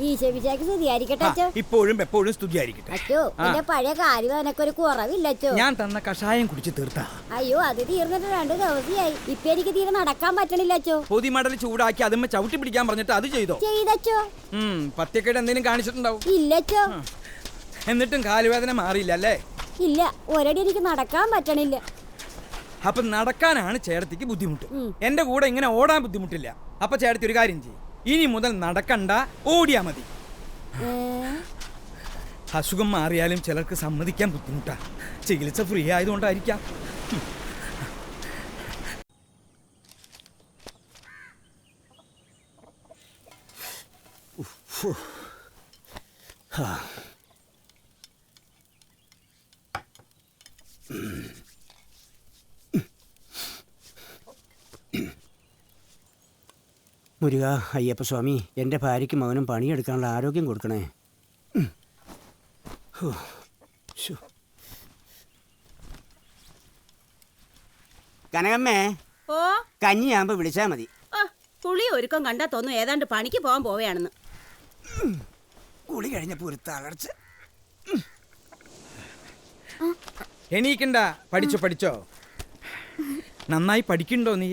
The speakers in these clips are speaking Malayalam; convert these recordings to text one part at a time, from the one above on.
ഈശോമിശിഹായ്ക്ക് സ്തുതിയായിരിക്കട്ടെ അച്ചോ. ഇപ്പോഴും എപ്പോഴും സ്തുതിയായിരിക്കട്ടെ. അച്ചോ, എന്റെ പഴയ കാര്യം എനക്കൊരു കുറവില്ല അച്ചോ. ഞാൻ തന്ന കഷായം കുടിച്ച് തീർത്താ. അയ്യോ, അത് തീർന്നിട്ട് 2 ദിവസമായി. ഇപ്പൊ എനിക്ക് തീരെ നടക്കാൻ പറ്റണില്ല അച്ചോ. പൊതിമടൽ ചൂടാക്കി അതുമ്മ ചവിട്ടി പിടിക്കാൻ പറഞ്ഞിട്ട് അത് ചെയ്തച്ചോ. പത്യക്കേട് എന്തെങ്കിലും കാണിച്ചിട്ടുണ്ടാവും. ഇല്ലച്ചോ. എന്നിട്ടും കാലുവേദന മാറിയില്ല അല്ലേ? ഇല്ല, ഒരടി എനിക്ക് നടക്കാൻ പറ്റണില്ല. അപ്പൊ നടക്കാനാണ് ചേട്ടത്തിക്ക് ബുദ്ധിമുട്ട്. എന്റെ കൂടെ ഇങ്ങനെ ഓടാൻ ബുദ്ധിമുട്ടില്ല. അപ്പൊ ചേട്ടത്തി ഒരു കാര്യം ചെയ്യും, ഇനി മുതൽ നടക്കണ്ട, ഓടിയാ മതി. അസുഖം മാറിയാലും ചിലർക്ക് സമ്മതിക്കാൻ ബുദ്ധിമുട്ടാ. ചികിത്സ ഫ്രീ ആയതുകൊണ്ടായിരിക്കാം. മുരുക, അയ്യപ്പസ്വാമി, എൻ്റെ ഭാര്യയ്ക്കും മകനും പണിയെടുക്കാനുള്ള ആരോഗ്യം കൊടുക്കണേ. കനകമ്മേ, ഓ കഞ്ഞിയാകുമ്പോ വിളിച്ചാ മതി. കുളി ഒരുക്കം കണ്ടാ തോന്നും ഏതാണ്ട് പണിക്ക് പോകാൻ പോവുകയാണെന്ന്. കുളി കഴിഞ്ഞപ്പോ ഒരു തളർച്ച. എണീക്കണ്ട, പഠിച്ചോ. നന്നായി പഠിക്കണ്ടോ നീ?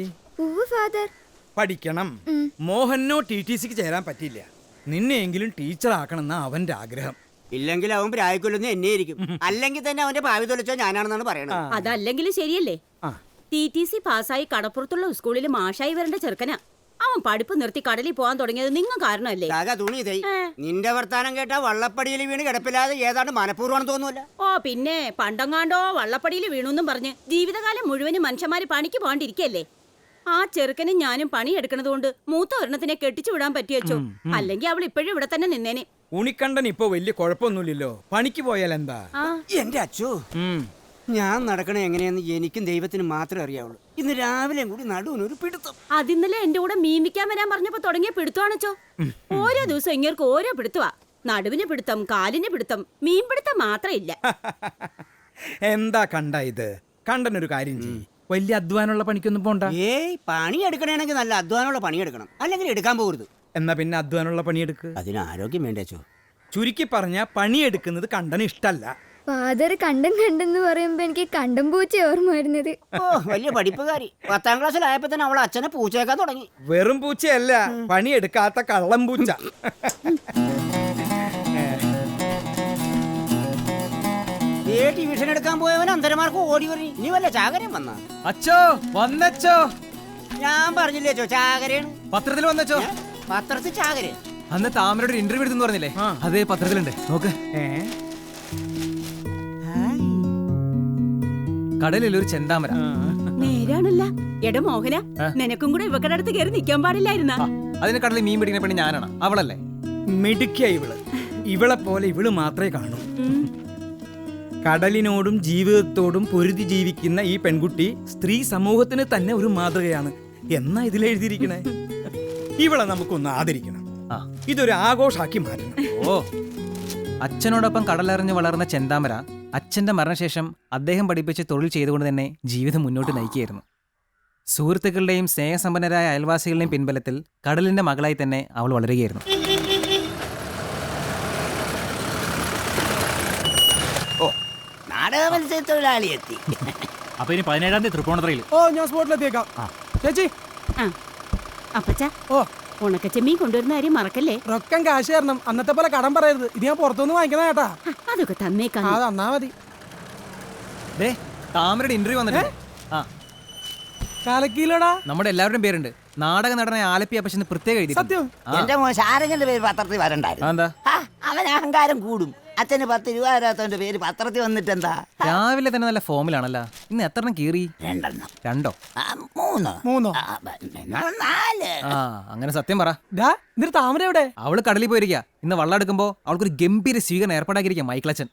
പഠിക്കണം. മോഹനോ TTCക്ക് ചേരാൻ പറ്റില്ല. നിന്നെയെങ്കിലും ടീച്ചർ ആക്കണമെന്നാ അവന്റെ ആഗ്രഹം. ഇല്ലെങ്കിൽ അവൻ പ്രായക്കൊല്ലുന്ന എന്നെയായിരിക്കും. അല്ലെങ്കിൽ തന്നെ അവന്റെ ഭാവി തൊലിച്ചോ ഞാനാണെന്നാണ് പറയണത്. അതല്ലെങ്കിലും ശരിയല്ലേ? TTC പാസ്സായി കടപ്പുറത്തുള്ള സ്കൂളിൽ മാഷായി വരേണ്ട ചെറുക്കനാ. അവൻ പഠിപ്പ് നിർത്തി കടലിൽ പോകാൻ തുടങ്ങിയത് നിങ്ങൾ കാരണമല്ലേ? നിന്റെ വർത്താനം കേട്ടാ വള്ളപ്പടിയിൽ വീണ് കിടപ്പില്ലാതെ ഏതാണ്ട് മനഃപൂർവ്വമാണെന്ന് തോന്നുമല്ല. ഓ പിന്നെ, പണ്ടങ്ങാണ്ടോ വള്ളപ്പടിയിൽ വീണുന്നും പറഞ്ഞ് ജീവിതകാലം മുഴുവനും മനുഷ്യന്മാര് പണിക്ക് പോകാണ്ടിരിക്കല്ലേ? ആ ചെറുക്കനും ഞാനും പണിയെടുക്കണത് കൊണ്ട് മൂത്ത ഒരെണ്ണത്തിനെ കെട്ടിച്ചു വിടാൻ പറ്റിയച്ചോ. അല്ലെങ്കിൽ അവൾ ഇപ്പോഴും ഇവിടെ തന്നെ നിന്നേനെ. ഉണിക്കണ്ടൻ ഇപ്പൊ വലിയ കുഴപ്പമൊന്നുമില്ലല്ലോ. പണിക്ക് പോയാൽ എന്താ? എന്റെ അച്ചു, ഞാൻ നടക്കണേ എങ്ങനെയെന്ന് എനിക്കും ദൈവത്തിന് മാത്രമേ അറിയാവുള്ളൂ. ഇന്ന് രാവിലെ കൂടി നടുവിനൊരു പിടുത്തം. അതിന്നലെ എന്റെ കൂടെ മീമിക്കാൻ വരാൻ പറഞ്ഞപ്പോ തുടങ്ങിയ പിടുത്തമാണച്ചോ. ഓരോ ദിവസം ഇങ്ങേർക്ക് ഓരോ പിടുത്തവാ. നടുവിന് പിടുത്തം, കാലിന് പിടുത്തം, മീൻ പിടുത്തം മാത്രം ഇല്ല. എന്താ കണ്ട ഇത്? കണ്ടനൊരു കാര്യം ചെയ്യും, വലിയ അധ്വാനമുള്ള പണിക്കൊന്നും പോണ്ട. പണി എടുക്കണമെങ്കിൽ നല്ല അധ്വാനമുള്ള പണിയെടുക്കണം, അല്ലെങ്കിൽ എടുക്കാൻ പോകരുത്. എന്നാ പിന്നെ അധ്വാനമുള്ള പണിയെടുക്ക്. അതിന് ആരോഗ്യം വേണ്ടേച്ചോ. ചുരുക്കി പറഞ്ഞ പണിയെടുക്കുന്നത് കണ്ടന് ഇഷ്ടല്ല. ഫാദർ കണ്ടെന്ന് പറയുമ്പോ എനിക്ക് കണ്ടം പൂച്ച ഓർമ്മ വരുന്നത്. വലിയ പഠിപ്പുകാരി. 10ാം ക്ലാസ്സിലായപ്പോ തന്നെ അവളെ അച്ഛനെ പൂച്ചയേക്കാൻ തുടങ്ങി. വെറും പൂച്ചയല്ല, പണിയെടുക്കാത്ത കള്ളം പൂച്ച. ട്യൂഷൻ എടുക്കാൻ പോയവൻ അന്തരമാർക്ക് ഓടി വരി. ഇനി വല്ല ചാകരയും വന്ന അച്ചോ വന്നച്ചോ. ഞാൻ പറഞ്ഞില്ലേ ചോ, ചാകരയാണ്. പത്രത്തിൽ വന്നച്ചോ. പത്രത്തിൽ ചാകര. അന്ന് താമരയുടെ ഇന്റർവ്യൂ എടുത്തെന്ന് പറഞ്ഞില്ലേ, അതേ പത്രത്തിലുണ്ട്. നോക്ക്. കടലിൽ ഒരു ചെന്താമര. നേരാണല്ല. എടാ മോഹന, നിനക്കും കൂടെ ഇവക്കടെ അടുത്ത് കയറി നിൽക്കാൻ പാടില്ലായിരുന്ന. അതിന് കടലിൽ മീൻ പിടിക്കുന്ന പെണ്ണ് ഞാനാണ്, അവളല്ലേ? മിടുക്കിയ ഇവളെ പോലെ ഇവള് മാത്രമേ കാണൂ. കടലിനോടും ജീവിതത്തോടും പൊരുതി ജീവിക്കുന്ന ഈ പെൺകുട്ടി സ്ത്രീ സമൂഹത്തിന് തന്നെ ഒരു മാതൃകയാണ് എന്നാ ഇതിലെഴുതിയിരിക്കണേ. ഇവളെ നമുക്കൊന്ന് ആദരിക്കണം. ഇതൊരു ആഘോഷാക്കി മാറ്റണം. ഓ, അച്ഛനോടൊപ്പം കടലിറങ്ങി വളർന്ന ചെന്താമര അച്ഛന്റെ മരണശേഷം അദ്ദേഹം പഠിപ്പിച്ച് തൊഴിൽ ചെയ്തുകൊണ്ട് തന്നെ ജീവിതം മുന്നോട്ട് നയിക്കുകയായിരുന്നു. സുഹൃത്തുക്കളുടെയും സ്നേഹസമ്പന്നരായ അയൽവാസികളുടെയും പിൻബലത്തിൽ കടലിന്റെ മകളായി തന്നെ അവൾ വളരുകയായിരുന്നു. തൊഴിലാളി എത്തി. അപ്പൊ ഇനി 17-ാം തീയതി തൃപ്പൂണിത്തുറയിൽ. ഞാൻ സ്പോട്ടിലെത്തിയേക്കാം ചേച്ചി. അപ്പച്ചാ, ഉണക്കച്ചെമ്മീൻ കൊണ്ടുവരുന്ന കാര്യം മറക്കല്ലേ. റൊക്കം കാശ് തരണം, അന്നത്തെ പോലെ കടം പറയരുത്. ഇത് ഞാൻ പുറത്തുനിന്ന് വാങ്ങിക്കണ കേട്ടാ. അതൊക്കെ തന്നേക്കാം. തന്നാ മതി. താമരയുടെ ഇന്റർവ്യൂ വന്നിട്ടുണ്ട്. കാലക്കീലോടാ. നമ്മുടെ എല്ലാവരുടെയും പേരുണ്ട്. നാടക നടനായ ആലപ്പി അപ്പച്ചന് പ്രത്യേക എഴുതി. സത്യം. എന്റെ മോൻ ശാരംഗന്റെ പേര് പത്രത്തിൽ വരണ്ടായിരുന്നു. അവൻ അഹങ്കാരം കൂടും. അച്ഛന് 10 രൂപ തരാത്തവന്റെ പേര് പത്രത്തിൽ വന്നിട്ട് എന്താ? രാവിലെ തന്നെ നല്ല ഫോമിലാണല്ലോ. ഇന്ന് എത്രണ്ണം കീറി? 2 3 അങ്ങനെ സത്യം പറ. എന്നിട്ട് താമര എവിടെ? അവള് കടലിൽ പോയിരിക്കുക. ഇന്ന് വള്ളം എടുക്കുമ്പോ അവൾക്കൊരു ഗംഭീര സ്വീകരണം ഏർപ്പാടാക്കിയിരിക്കാം മൈക്കിളച്ചൻ.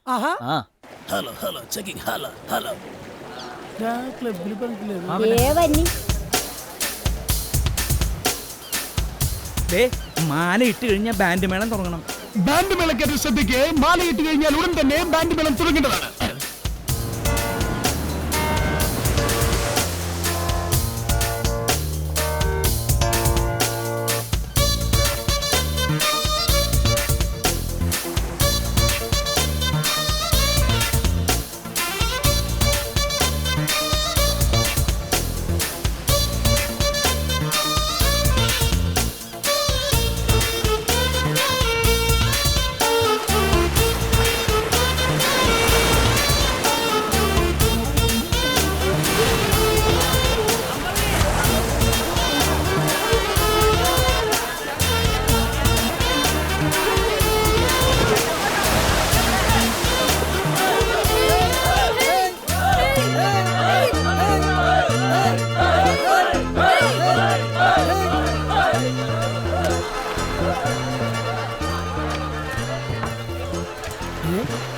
മാല ഇട്ട് കഴിഞ്ഞാൽ ബാൻഡ് മേളം തുടങ്ങണം. ബാൻഡ് മേളക്കാരുടെ ശ്രദ്ധയ്ക്ക്, മാലയിട്ട് കഴിഞ്ഞാൽ ഉടൻ തന്നെ ബാൻഡ് മേളം തുടങ്ങേണ്ടതാണ്.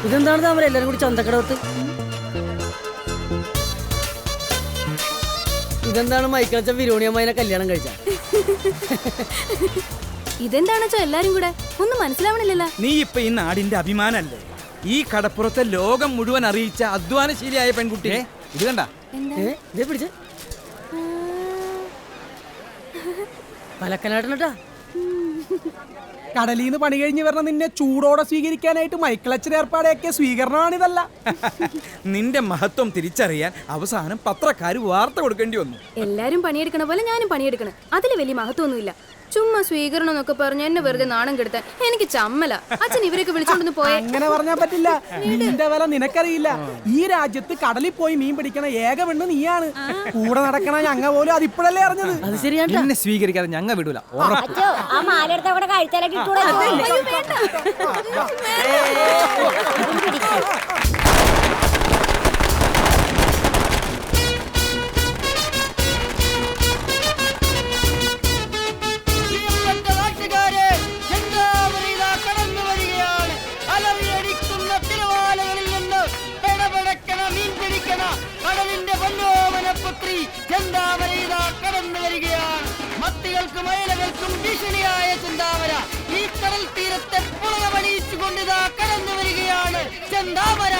ഇതെന്താണ് താമര എല്ലാരും കൂടി ചന്തക്കടവത്ത്? ഇതെന്താണ് മൈക്കിളച്ച വിരോണിയമ്മനെ കല്യാണം കഴിച്ച? ഇതെന്താണെന്ന് വെച്ചാ എല്ലാരും കൂടെ ഒന്നും മനസ്സിലാവണില്ലല്ലോ. നീ ഇപ്പൊ ഈ നാടിന്റെ അഭിമാനല്ലേ? ഈ കടപ്പുറത്തെ ലോകം മുഴുവൻ അറിയിച്ച അധ്വാനശീലിയായ പെൺകുട്ടി. ഇത് കണ്ട ഇതേ പിടിച്ച് പലക്കനാട്ടനട്ടാ. കടലിന്ന് പണി കഴിഞ്ഞ് വരണ നിന്നെ ചൂടോടെ സ്വീകരിക്കാനായിട്ട് മൈക്കിളച്ചൻ ഏർപ്പാടാക്കിയ സ്വീകരണമാണിതല്ല. നിന്റെ മഹത്വം തിരിച്ചറിയാൻ അവസാനം പത്രക്കാര് വാർത്ത കൊടുക്കേണ്ടി വന്നു. എല്ലാരും പണിയെടുക്കണ പോലെ ഞാനും പണിയെടുക്കണം. അതില് വലിയ മഹത്വമൊന്നുമില്ല. ചുമ്മാ സ്വീകരണം എന്നൊക്കെ പറഞ്ഞ് എന്നെ വെറുതെ നാണം കെടുത്താൻ എനിക്ക് ചമ്മല. അച്ഛൻ ഇവരൊക്കെ വിളിച്ചോണ്ടൊന്ന് പോയെ. അങ്ങനെ പറഞ്ഞാൽ പറ്റില്ല. നിന്റെ വില നിനക്കറിയില്ല. ഈ രാജ്യത്ത് കടലിൽ പോയി മീൻ പിടിക്കണ ഏക പെണ്ണ് നീയാണ്. കൂടെ നടക്കണ ഞങ്ങ പോലും അതിപ്പോഴല്ലേ അറിഞ്ഞത്. അത് ശരിയാണ്. എന്നെ സ്വീകരിക്കാതെ ഞങ്ങൾ വിടൂല. അച്ഛോ ആ മാലെടുത്ത് അവിടെ കഴുത്തലൊക്കെ ഇട്ടൂടെ? കടലിന്റെ പൊന്നോമനപുത്രി ചെന്താമര ഇതാ കടന്നു വരികയാണ്. മത്തികൾക്കും അയലകൾക്കും ഭീഷണിയായ ചെന്താമര ഈ കടൽ തീരത്തെ പുളകമണിയിച്ചുകൊണ്ട് ഇതാ കടന്നു വരികയാണ് ചെന്താമര.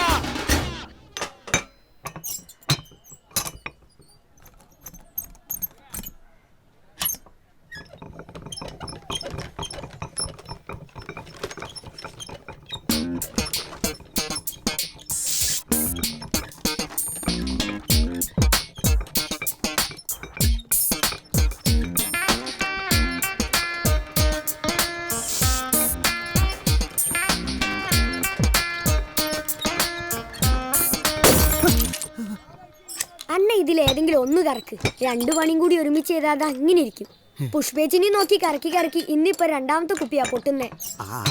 അണ്ണ ഇതിലേതെങ്കിലും ഒന്ന് കറക്ക്. രണ്ടു പണിയും കൂടി ഒരുമിച്ച് ചെയ്താൽ അത് അങ്ങനെ ഇരിക്കും. പുഷ്പേച്ചിനെ നോക്കി കറക്കി കറക്കി ഇന്നിപ്പോ രണ്ടാമത്തെ കുപ്പിയാ പൊട്ടുന്നേ.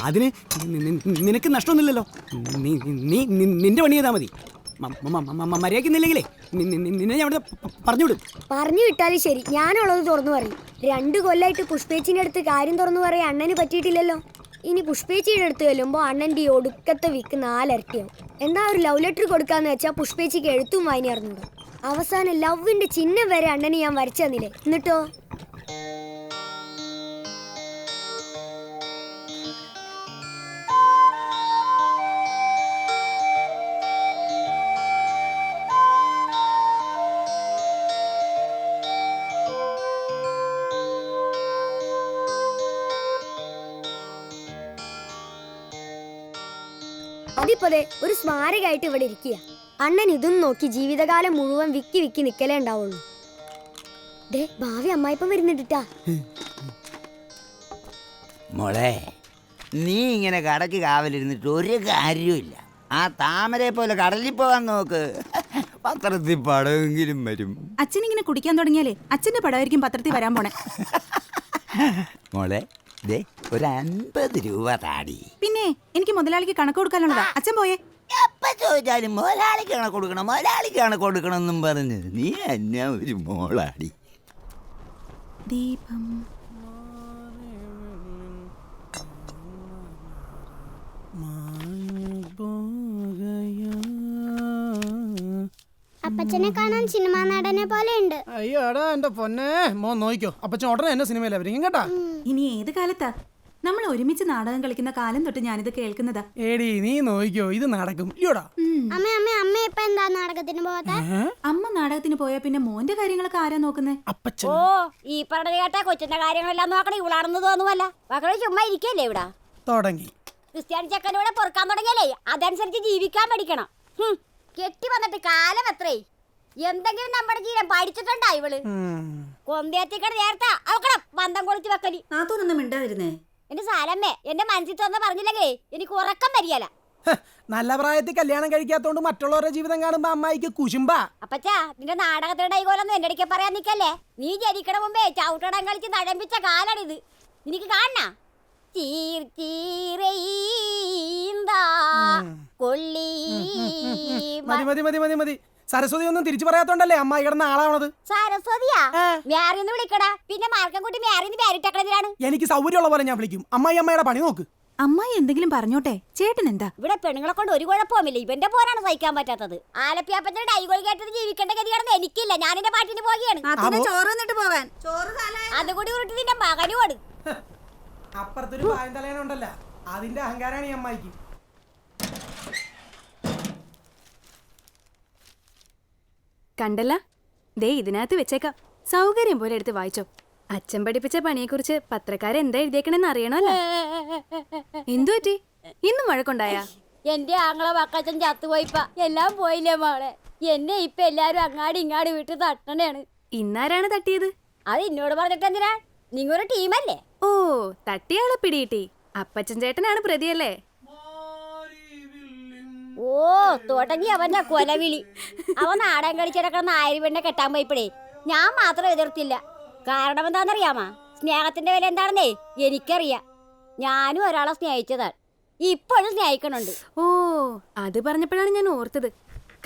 അതിന് നിനക്ക് നഷ്ടമൊന്നുമില്ലല്ലോ. നിന്റെ പണി ചെയ്താൽ മതി. മര്യാദക്കുന്നില്ലെങ്കിലേ നിന്നെ ഞാൻ അവിടെ പറഞ്ഞു വിടും. പറഞ്ഞു വിട്ടാലും ശരി, ഞാനുള്ളത് തുറന്നു പറയും. 2 കൊല്ലായിട്ട് പുഷ്പേച്ചിന്റെ അടുത്ത് കാര്യം തുറന്നു പറയാൻ അണ്ണന് പറ്റിയിട്ടില്ലല്ലോ. ഇനി പുഷ്പേച്ചിയുടെ അടുത്ത് ചെല്ലുമ്പോ അണ്ണന്റെ ഈ ഒടുക്കത്തെ വിക്ക് 4 ഇരട്ടിയാവും. എന്താ ഒരു ലവ് ലെറ്റർ കൊടുക്കാന്ന് വെച്ചാൽ പുഷ്പേച്ചിക്ക് എഴുത്തും വായന അറിഞ്ഞൂടോ. അവസാനം ലവിന്റെ ചിഹ്നം വരെ അണ്ണന് ഞാൻ വരച്ചു തന്നില്ലേ. എന്നിട്ടോ അതിപ്പോ ഒരു സ്മാരകമായിട്ട് ഇവിടെ ഇരിക്കുക. അണ്ണൻ ഇതും നോക്കി ജീവിതകാലം മുഴുവൻ വിക്കി വിക്കി നിക്കലേ ഉണ്ടാവുള്ളൂ. ദേ ഭാവി അമ്മായിപ്പം വരുന്നുണ്ടിട്ടാ. മോളെ, നീ ഇങ്ങനെ കടക്ക് കാവലിരുന്നിട്ട് ഒരു കാര്യമില്ല. ആ താമരയെ പോലെ കടലിൽ പോകാൻ നോക്ക്. പത്രത്തിൽ പടമെങ്കിലും വരും. അച്ഛൻ ഇങ്ങനെ കുടിക്കാൻ തുടങ്ങിയാലേ അച്ഛന്റെ പടമായിരിക്കും പത്രത്തിൽ വരാൻ പോണേ. മോളെ, ദേ ഒരു 50 രൂപ താടി. പിന്നെ എനിക്ക് മുതലാളിക്ക് കണക്ക് കൊടുക്കാനുള്ളതാ. അച്ഛൻ പോയേ. എപ്പ ചോദിച്ചാലും മുതലാളിക്കാണ് കൊടുക്കണം, മുതലാളിക്കാണ് കൊടുക്കണം എന്നും പറഞ്ഞ് നീ എന്നാ ഒരു മോളാടി. ദീപം അപ്പച്ചനെ കാണാൻ സിനിമാ നടനെ പോലെ ഉണ്ട്. അയ്യോടാ എന്റെ പൊന്നെ മോൻ നോക്കിക്കോ. അപ്പച്ചൻ ഉടനെ എന്നെ സിനിമയിൽ അവരിക്കും കേട്ടാ. ഇനി ഏത് കാലത്താ നമ്മൾ ഒരുമിച്ച് നാടകം കളിക്കുന്ന കാലം തൊട്ട് ഞാനിത് കേൾക്കുന്നതാ. ഏടി നീ നോക്കിക്കോ, ഇത് നടക്കും. ഇയോടാ അമ്മ അമ്മ അമ്മ ഇപ്പൊ എന്താ നാടകത്തിന് പോകാത്ത? അമ്മ നാടകത്തിന് പോയാ പിന്നെ മോന്റെ കാര്യങ്ങളൊക്കെ ആരാ നോക്കുന്നേ? അപ്പച്ചൻ. ഓ ഈ പറഞ്ഞത് കേട്ടാ കൊച്ചിന്റെ കാര്യങ്ങളെല്ലാം നോക്കണം. ഇവളാണെന്ന് തോന്നുമല്ല. മക്കളെ ചുമ്മാ ഇരിക്കല്ലേ ഇവിടെ. തുടങ്ങി ക്രിസ്ത്യാനി ചക്കനൂടെ പൊറുക്കാൻ തുടങ്ങിയല്ലേ അതനുസരിച്ച് ജീവിക്കാൻ പഠിക്കണം. കെട്ടി വന്നിട്ട് കാലം എത്രേ. എന്തെങ്കിലും നമ്മുടെ ജീവൻ പഠിച്ചിട്ടുണ്ടാ ഇവള്? കൊന്തേത്തിക്കട നേരത്തെ അവക്കണം ബന്ധം കൊളിച്ച് വെക്കലി. അതൊന്നും മിണ്ടാതിരുന്നേ. എന്റെ സാലമ്മേ, എന്റെ മനസ്സിൽ തോന്നുന്ന പറഞ്ഞില്ലെങ്കിലേ എനിക്ക് ഉറക്കം വരികയല്ല. നല്ല പ്രായത്തിൽ കല്യാണം കഴിക്കാത്തോണ്ട് മറ്റുള്ളവരുടെ ജീവിതം കാണുമ്പോ അമ്മായിക്ക് കുശുമ്പാ. അപ്പച്ചാ നിന്റെ നാടകത്തിന്റെ ഡൈകോലൊന്നും എന്റെ അടുക്കെ പറയാൻ നിക്കല്ലേ. നീ ജനിക്കണ മുമ്പേ ചവിട്ടടം കളിച്ച് നഴമ്പിച്ച കാലാണിത്. നിനക്ക് കാണണ മതി. സരസ്വതി ഒന്നും തിരിച്ചു പറയാത്തോണ്ടല്ലേ അമ്മായി കിടന്ന ആളാവണത്. സരസ്വതിയാ വ്യാറിന്ന് വിളിക്കടാ. പിന്നെ മാർക്കം കൂട്ടി വ്യാറിന്ന് പേരിട്ടേക്കണതിലാണ്. എനിക്ക് സൗകര്യമുള്ള പോലെ ഞാൻ വിളിക്കും. അമ്മായി അമ്മയുടെ പണി നോക്ക്. അമ്മായി എന്തെങ്കിലും പറഞ്ഞോട്ടെ, ചേട്ടൻ എന്താ? ഇവിടെ പെണ്ണുങ്ങളെ കൊണ്ട് ഒരു കുഴപ്പമില്ല, ഇവന്റെ പോരാണ് സഹിക്കാൻ പറ്റാത്തത്. ആലപ്പിയാപ്പത്തിന്റെ ഡൈഗോൾ കേട്ടത് ജീവിക്കേണ്ട ഗതിയാണെന്ന് എനിക്കില്ല. ഞാൻ എന്റെ പാട്ടിന് പോവുകയാണ്. ചോറ് എന്നിട്ട് പോവാൻ. അതുകൂടി ഉരുട്ടി നിന്റെ മകനോട്. അപ്പുറത്തൊരു പായം തലേനുണ്ടല്ല, അതിന്റെ അഹങ്കാരാണ് ഈ അമ്മായിക്ക്. കണ്ടല്ല, ദേ ഇതിനകത്ത് വെച്ചേക്കാം. സൗകര്യം പോലെ എടുത്ത് വായിച്ചോ. അച്ഛൻ പഠിപ്പിച്ച പണിയെക്കുറിച്ച് പത്രക്കാരെന്താ എഴുതിയേക്കണെന്ന് അറിയണമല്ലോ. എന്തു പറ്റി? ഇന്നും വഴക്കുണ്ടായാ? എന്റെ ആങ്ങളെ വക്കച്ചൻ ചത്തുപോയിപ്പ. എല്ലാം പോയില്ലേ മോളെ. എന്നെ ഇപ്പൊ എല്ലാരും അങ്ങാടി ഇങ്ങാടി വിട്ട് തട്ടണേണ്. ഇന്നാരാണ് തട്ടിയത്? അത് എന്നോട് പറഞ്ഞിട്ട് എന്തിനാ? നിങ്ങളൊരു ടീമല്ലേ? ഓ, തട്ടിയാളെ പിടികിട്ടി. അപ്പച്ചൻ ചേട്ടനാണ് പ്രതിയല്ലേ? ഓ, തുടങ്ങി അവന്റെ കൊലവിളി. അവൻ നാടൻ കളിച്ചിടക്കുന്ന ആയിരവെണ്ണ കെട്ടാൻ പോയിപ്പോഴേ ഞാൻ മാത്രം എതിർത്തില്ല. കാരണം എന്താണെന്നറിയാമാ? സ്നേഹത്തിന്റെ വില എന്താണെന്നേ എനിക്കറിയാം. ഞാനും ഒരാളെ സ്നേഹിച്ചതാണ്, ഇപ്പോഴും സ്നേഹിക്കണുണ്ട്. ഓ, അത് പറഞ്ഞപ്പോഴാണ് ഞാൻ ഓർത്തത്.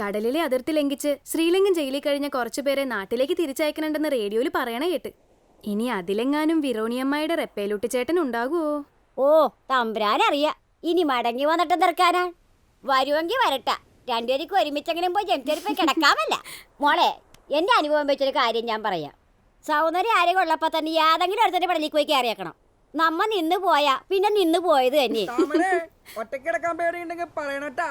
കടലിലെ അതിർത്തി ലംഘിച്ച് ശ്രീലങ്കൻ ജയിലിൽ കഴിഞ്ഞ കുറച്ചുപേരെ നാട്ടിലേക്ക് തിരിച്ചയക്കണുണ്ടെന്ന് റേഡിയോയിൽ പറയണ കേട്ട്. ഇനി അതിലെങ്ങാനും വിറോണിയമ്മയുടെ റെപ്പേലുട്ടിച്ചേട്ടൻ ഉണ്ടാകുവോ? ഓ, തമ്പുരാനറിയാം. ഇനി മടങ്ങി വന്നിട്ട് തീർക്കാനാ. വരുമെങ്കിൽ വരട്ട. രണ്ടുപേർക്ക് ഒരുമിച്ചെങ്കിലും പോയി ജനിച്ചെടുപ്പ് കിടക്കാമല്ല. മോളെ, എന്റെ അനുഭവം വെച്ചൊരു കാര്യം ഞാൻ പറയാം. സൗന്ദര്യം ആരെയും ഉള്ളപ്പോ തന്നെ ഏതെങ്കിലും അടുത്തൊരു പള്ളിക്ക് പോയി കയറിയേക്കണം. നമ്മ നിന്ന് പോയാ പിന്നെ നിന്ന് പോയത് തന്നെ. ഒറ്റക്കിടക്കാൻ പേടിയുണ്ടെങ്കിൽ പറയണട്ടാ.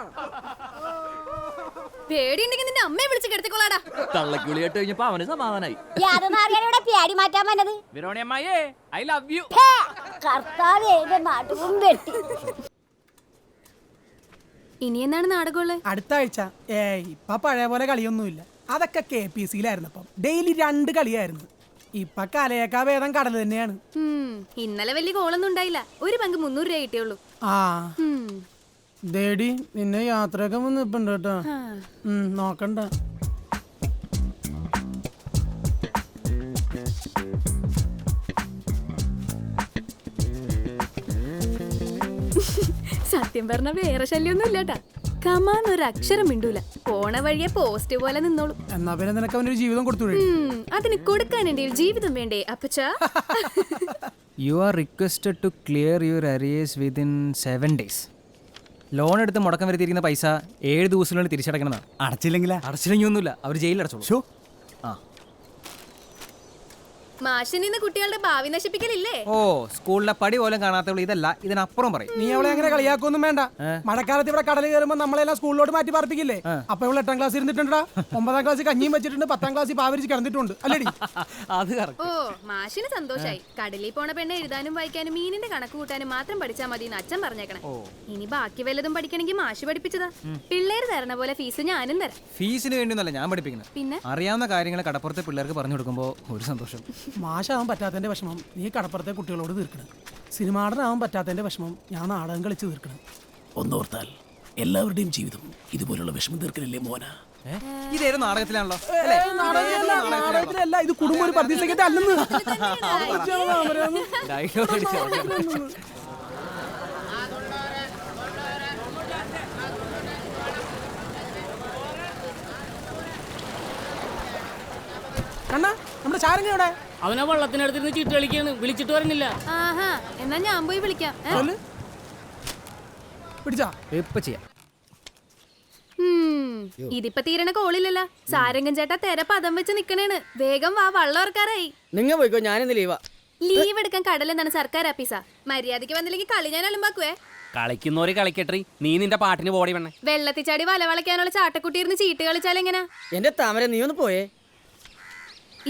പേടിയുണ്ടെങ്കിൽ നിന്റെ അമ്മയെ വിളിച്ച് കിടത്തിക്കൊള്ളാടാ. തള്ളക്കിളി കേട്ട് കഴിഞ്ഞപ്പോ അവന് സമാധാനായി. യാതൊന്നാറിയാടെ പേടി മാറ്റാൻ വന്നത്. വിരോണിയമ്മയെ ഐ ലവ് യു. കർത്താവേ, എന്റെ നടുവും വെട്ടി. ഇനി എന്നാണ് നാടകമുള്ളത്? അടുത്ത ആഴ്ച. ഇപ്പൊ പഴയ പോലെ കളിയൊന്നുമില്ല. അതൊക്കെ KPC-യിലായിരുന്നപ്പം ഡെയിലി 2 കളിയായിരുന്നു. ഇപ്പൊ കലയേക്കാ ഭേദം കടൽ തന്നെയാണ്. ഇന്നലെ വലിയ ഗോളൊന്നും ഉണ്ടായില്ല. ഒരു പങ്ക് 300 രൂപ കിട്ടിയുള്ളൂ. ആ ദേടി, നിന്നെ യാത്രയൊക്കെ നിപ്പുണ്ട് കേട്ടോ. നോക്കണ്ട. സത്യം പറഞ്ഞ വേറെ ശല്യൊന്നും ഇല്ലാട്ടാ. കമാന്നൊരു അക്ഷരം മിണ്ടൂല. പോണ വഴിയെ പോസ്റ്റ് പോലെ നിന്നോളൂ. എന്നാ പിന്നെ നിനക്ക് അവനൊരു ജീവിതം കൊടുത്തു. അതിന് കൊടുക്കാൻ എന്റെ ജീവിതം വേണ്ടേ അപ്പച്ചാ? You are requested to clear your arrears within 7 days. Loan എടുത്ത് മുടക്കം വരുത്തിയിരിക്കുന്ന പൈസ 7 ദിവസത്തിനുള്ളിൽ തിരിച്ചടക്കണമെന്നാണ്. അടച്ചില്ലെങ്കിൽ ഒന്നുമില്ല, അവർ ജയിലിൽ അടച്ചോളൂ. ആ, മാഷിൽ നിന്ന് കുട്ടികളുടെ ഭാവി നശിപ്പിക്കലില്ലേ? ഓ, സ്കൂളിലെ പടി പോലും കാണാത്തവള് ഇതല്ല, ഇതിനപ്പുറം പറയും. നീ അവളെ അങ്ങനെ കളിയാക്കൊന്നും വേണ്ട. മഴക്കാലത്ത് ഇവിടെ കടൽ കയറുമ്പോ നമ്മളെല്ലാം സ്കൂളിലോട്ട് മാറ്റി പാർപ്പിക്കില്ലേ? അപ്പൊ ഇവിടെ 8ാം ക്ലാസ് ഇരുന്നിട്ടുണ്ടാ, 9ാം ക്ലാസ് കഞ്ഞിയും വെച്ചിട്ടുണ്ട്, 10ാം ക്ലാസ് പാവരിച്ച് കിടന്നിട്ടുണ്ട് അല്ലേടി? അത് ഓ, മാഷിന് സന്തോഷായി. കടലിൽ പോണ പെണ്ണെ എഴുതാനും വായിക്കാനും മീനിന്റെ കണക്ക് കൂട്ടാനും മാത്രം പഠിച്ചാൽ മതി എന്ന് അച്ഛൻ പറഞ്ഞേക്കണം. ഇനി ബാക്കി വല്ലതും പഠിക്കണമെങ്കിൽ മാഷ് പഠിപ്പിച്ചതാ. പിള്ളേര് തരണ പോലെ ഫീസ് ഞാനും തരാം. ഫീസിന് വേണ്ടിയൊന്നല്ല ഞാൻ പഠിപ്പിക്കുന്നത്. പിന്നെ അറിയാവുന്ന കാര്യങ്ങൾ കടപ്പുറത്തെ പിള്ളേർക്ക് പറഞ്ഞു കൊടുക്കുമ്പോൾ ഒരു സന്തോഷം. മാഷാവാൻ പറ്റാത്തതിന്റെ വിഷമം നീ കടപ്പുറത്തെ കുട്ടികളോട് തീർക്കണം. സിനിമാടനാവാൻ പറ്റാത്തതിന്റെ വിഷമം ഞാൻ നാടകം കളിച്ച് തീർക്കണം. ഒന്നോർത്താൽ എല്ലാവരുടെയും ജീവിതം ഇതുപോലുള്ള വിഷമം തീർക്കലല്ലേ മോന? ഇതേത് നാടകത്തിലാണല്ലോ? നാടകത്തിലല്ല, ഇത് കുടുംബം ഒരു പ്രതിസന്ധി അല്ലെന്ന്. കണ്ണാ, നമ്മുടെ ചാരങ്ങ എവിടെ? അവനെ വള്ളത്തിനടുത്തിരുന്ന് ചീട്ട് കളിക്കാണ്, വിളിച്ചിട്ട് വരുന്നില്ല. ആഹാ, എന്നാ ഞാൻ പോയി വിളിക്കാം. പിടിച്ചാ ഇപ്പൊ ചെയ്യാം. ഇതിപ്പോ തീരണ കോളില്ലല്ല. സാരംഗൻ ചേട്ടാ തെര പദം വെച്ച് നിക്കണേണ്. വേഗം വാ, വള്ളം ഇറക്കാറായി. നിങ്ങൾ പോയിക്കോ, ഞാനിന്ന് ലീവാ. ലീവ് എടുക്കാൻ കടലെന്താണ് സർക്കാർ ആഫീസാ? മര്യാദക്ക് വന്നില്ലെങ്കിൽ കളി ഞാൻ അലമ്പാക്കുവേ. കളിക്കുന്നോര് കളിക്കട്ടെ, നീ നിന്റെ പാട്ടിന് ബോഡി വേണേ. വെള്ളത്തിൽ ചാടി വല വളയ്ക്കാനുള്ള ചാട്ടക്കുട്ടി ഇരുന്ന് ചീട്ട് കളിച്ചാലെങ്ങനാ? എന്റെ താമര, നീ ഒന്ന് പോയേ.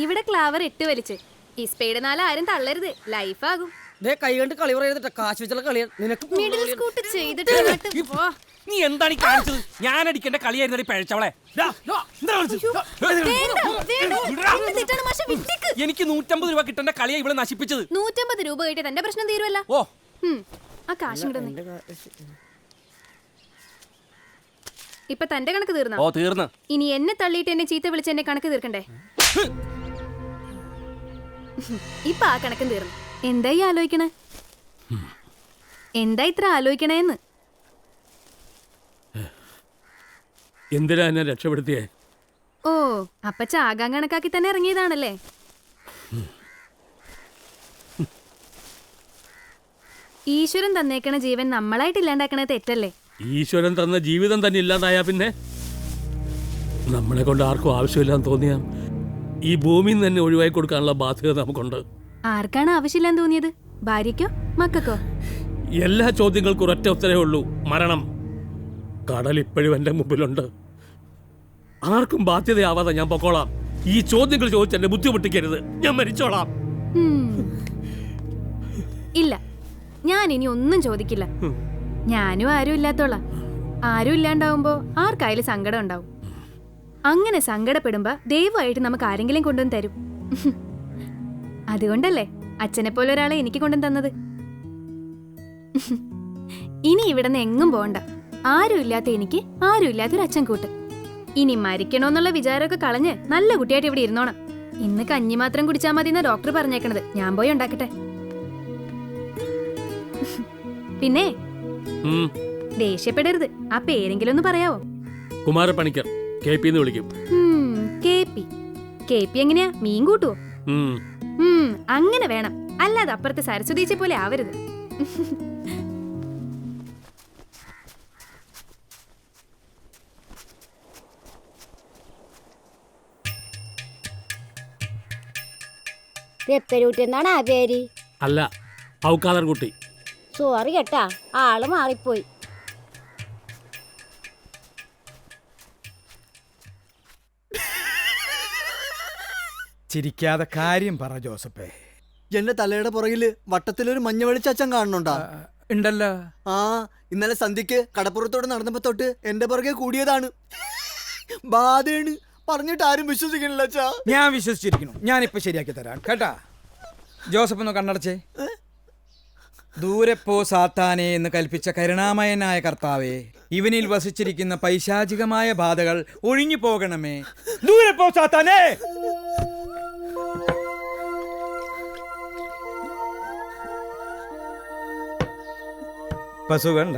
ഇവിടെ ക്ലാവർ 8 വലിച്ച് ഈ സ്പീഡ് 4 ആരും തള്ളരുത്, ലൈഫ് ആകും. കൈ കണ്ട് കളി പറയരുത്, കാശ് വെച്ചുള്ള കളിയാണ് നിനക്ക്. മിഡിൽ സ്കൂട്ട് ചെയ്തിട്ട് നീ എന്താണ് ഈ കാണിച്ചത്? ഞാൻ അടിക്കേണ്ട കളിയായിരുന്നു പഴച്ചവളെ. എനിക്ക് 150 രൂപ കിട്ടേണ്ട കളിയാ ഇവിടെ നശിപ്പിച്ചത്. 150 രൂപ കിട്ടിയ തന്റെ പ്രശ്നം തീരുവല്ല. ഓ, ആ കാശ് ഇപ്പൊ തന്റെ കണക്ക് തീർന്നോ? ഓ, തീർന്ന്. ഇനി എന്നെ തള്ളിയിട്ട് എന്നെ ചീത്ത വിളിച്ച് എന്നെ കണക്ക് തീർക്കണ്ടേ? ഇപ്പൊ ആ കണക്കും തീർന്നു. എന്തായി ആലോചിക്കണേ? എന്താ ഇത്ര ആലോചിക്കണേന്ന്? എന്തിനാ എന്നെ രക്ഷപ്പെടുത്തിയേ? ഓ, അപ്പ ചാകാൻ കണക്കാക്കി തന്നെ ഇറങ്ങിയതാണല്ലേ? ഈശ്വരൻ തന്നേക്കണ ജീവൻ നമ്മളായിട്ട് ഇല്ലാണ്ടാക്കണത് തെറ്റല്ലേ? ഈശ്വരൻ തന്ന ജീവിതം തന്നെ ഇല്ലാതായാ പിന്നെ നമ്മളെ കൊണ്ട് ആർക്കും ആവശ്യമില്ലാന്ന് തോന്നിയാ ഈ ഭൂമിയിൽ നിന്ന് തന്നെ ഒഴിവായി കൊടുക്കാനുള്ള ബാധ്യത നമുക്കുണ്ട്. ആർക്കാണ് ആവശ്യമില്ലാന്ന് തോന്നിയത്? ഭാര്യയ്ക്കോ മക്കൾക്കോ? എല്ലാ ചോദ്യങ്ങൾക്കും ഒരൊറ്റ ഉത്തരവേ ഉള്ളൂ, മരണം. കടൽ ഇപ്പോഴും എൻ്റെ മുമ്പിലുണ്ട്. ആർക്കും ബാധ്യതയാവാതെ ഞാൻ പൊക്കോളാം. ഈ ചോദ്യങ്ങൾ ചോദിച്ച് എന്നെ ബുദ്ധിമുട്ടിക്കരുത്. ഞാൻ മരിച്ചോളാം. ഇല്ല, ഞാൻ ഇനി ഒന്നും ചോദിക്കില്ല. ഞാനും ആരും ഇല്ലാത്തോളാം. ആരും ഇല്ലാണ്ടാവുമ്പോ ആർക്കായാലും സങ്കടം ഉണ്ടാവും. അങ്ങനെ സങ്കടപ്പെടുമ്പോ ദയവായിട്ട് നമുക്ക് ആരെങ്കിലും കൊണ്ടുവന്ന് തരും. അതുകൊണ്ടല്ലേ അച്ഛനെ പോലെ ഒരാളെ എനിക്ക് കൊണ്ടുവന്ന് തന്നത്. ഇനി ഇവിടുന്ന് എങ്ങും പോണ്ട. ആരും ഇല്ലാത്ത എനിക്ക് ആരും ഇല്ലാത്തൊരു അച്ഛൻ കൂട്ട്. ഇനി മരിക്കണോന്നുള്ള വിചാരമൊക്കെ കളഞ്ഞ് നല്ല കുട്ടിയായിട്ട് ഇവിടെ ഇരുന്നോണം. ഇന്ന് കഞ്ഞി മാത്രം കുടിച്ചാൽ മതി എന്നാ ഡോക്ടർ പറഞ്ഞേക്കണത്. ഞാൻ പോയി ഉണ്ടാക്കട്ടെ. പിന്നെ ദേഷ്യപ്പെടരുത്. ആ പേരെങ്കിലും ഒന്ന് പറയാവോ? കുമാരപ്പണിക്കർ, KP എന്ന് വിളിക്കും. KP എങ്ങനെയാ? മീൻ കൂട്ടുവോ? അങ്ങനെ വേണം. അല്ലാതെ അപ്പുറത്തെ സരസ്വതീച്ചെ പോലെ ആവരുത്. എന്നാണ് ആ പേര്? അല്ല, ഔക്കാദർകുട്ടി. സോറി കേട്ടാ, ആള് മാറിപ്പോയി. ചിരിക്കാതെ കാര്യം പറ ജോസഫേ. എന്റെ തലയുടെ പുറകില് വട്ടത്തിലൊരു മഞ്ഞ വെളിച്ചച്ഛൻ കാണുന്നുണ്ടാ? ഉണ്ടല്ലോ. ആ, ഇന്നലെ സന്ധ്യക്ക് കടപ്പുറത്തോട് നടന്നപ്പോ തൊട്ട് എന്റെ പുറകെ കൂടിയതാണ്. ബാധയാണ് പറഞ്ഞിട്ട് ആരും വിശ്വസിക്കണില്ല അച്ഛാ. ഞാൻ വിശ്വസിച്ചിരിക്കുന്നു. ഞാനിപ്പോ ശരിയാക്കി തരാം കേട്ടാ. ജോസഫ് ഒന്ന് കണ്ണടച്ചേ. ദൂരെ പോ സാത്താനെ എന്ന് കൽപ്പിച്ച കരുണാമയനായ കർത്താവേ, ഇവനിൽ വസിച്ചിരിക്കുന്ന പൈശാചികമായ ബാധകൾ ഒഴിഞ്ഞു പോകണമേ. ദൂരെ പോ സാത്താനെ. സുഖണ്ട?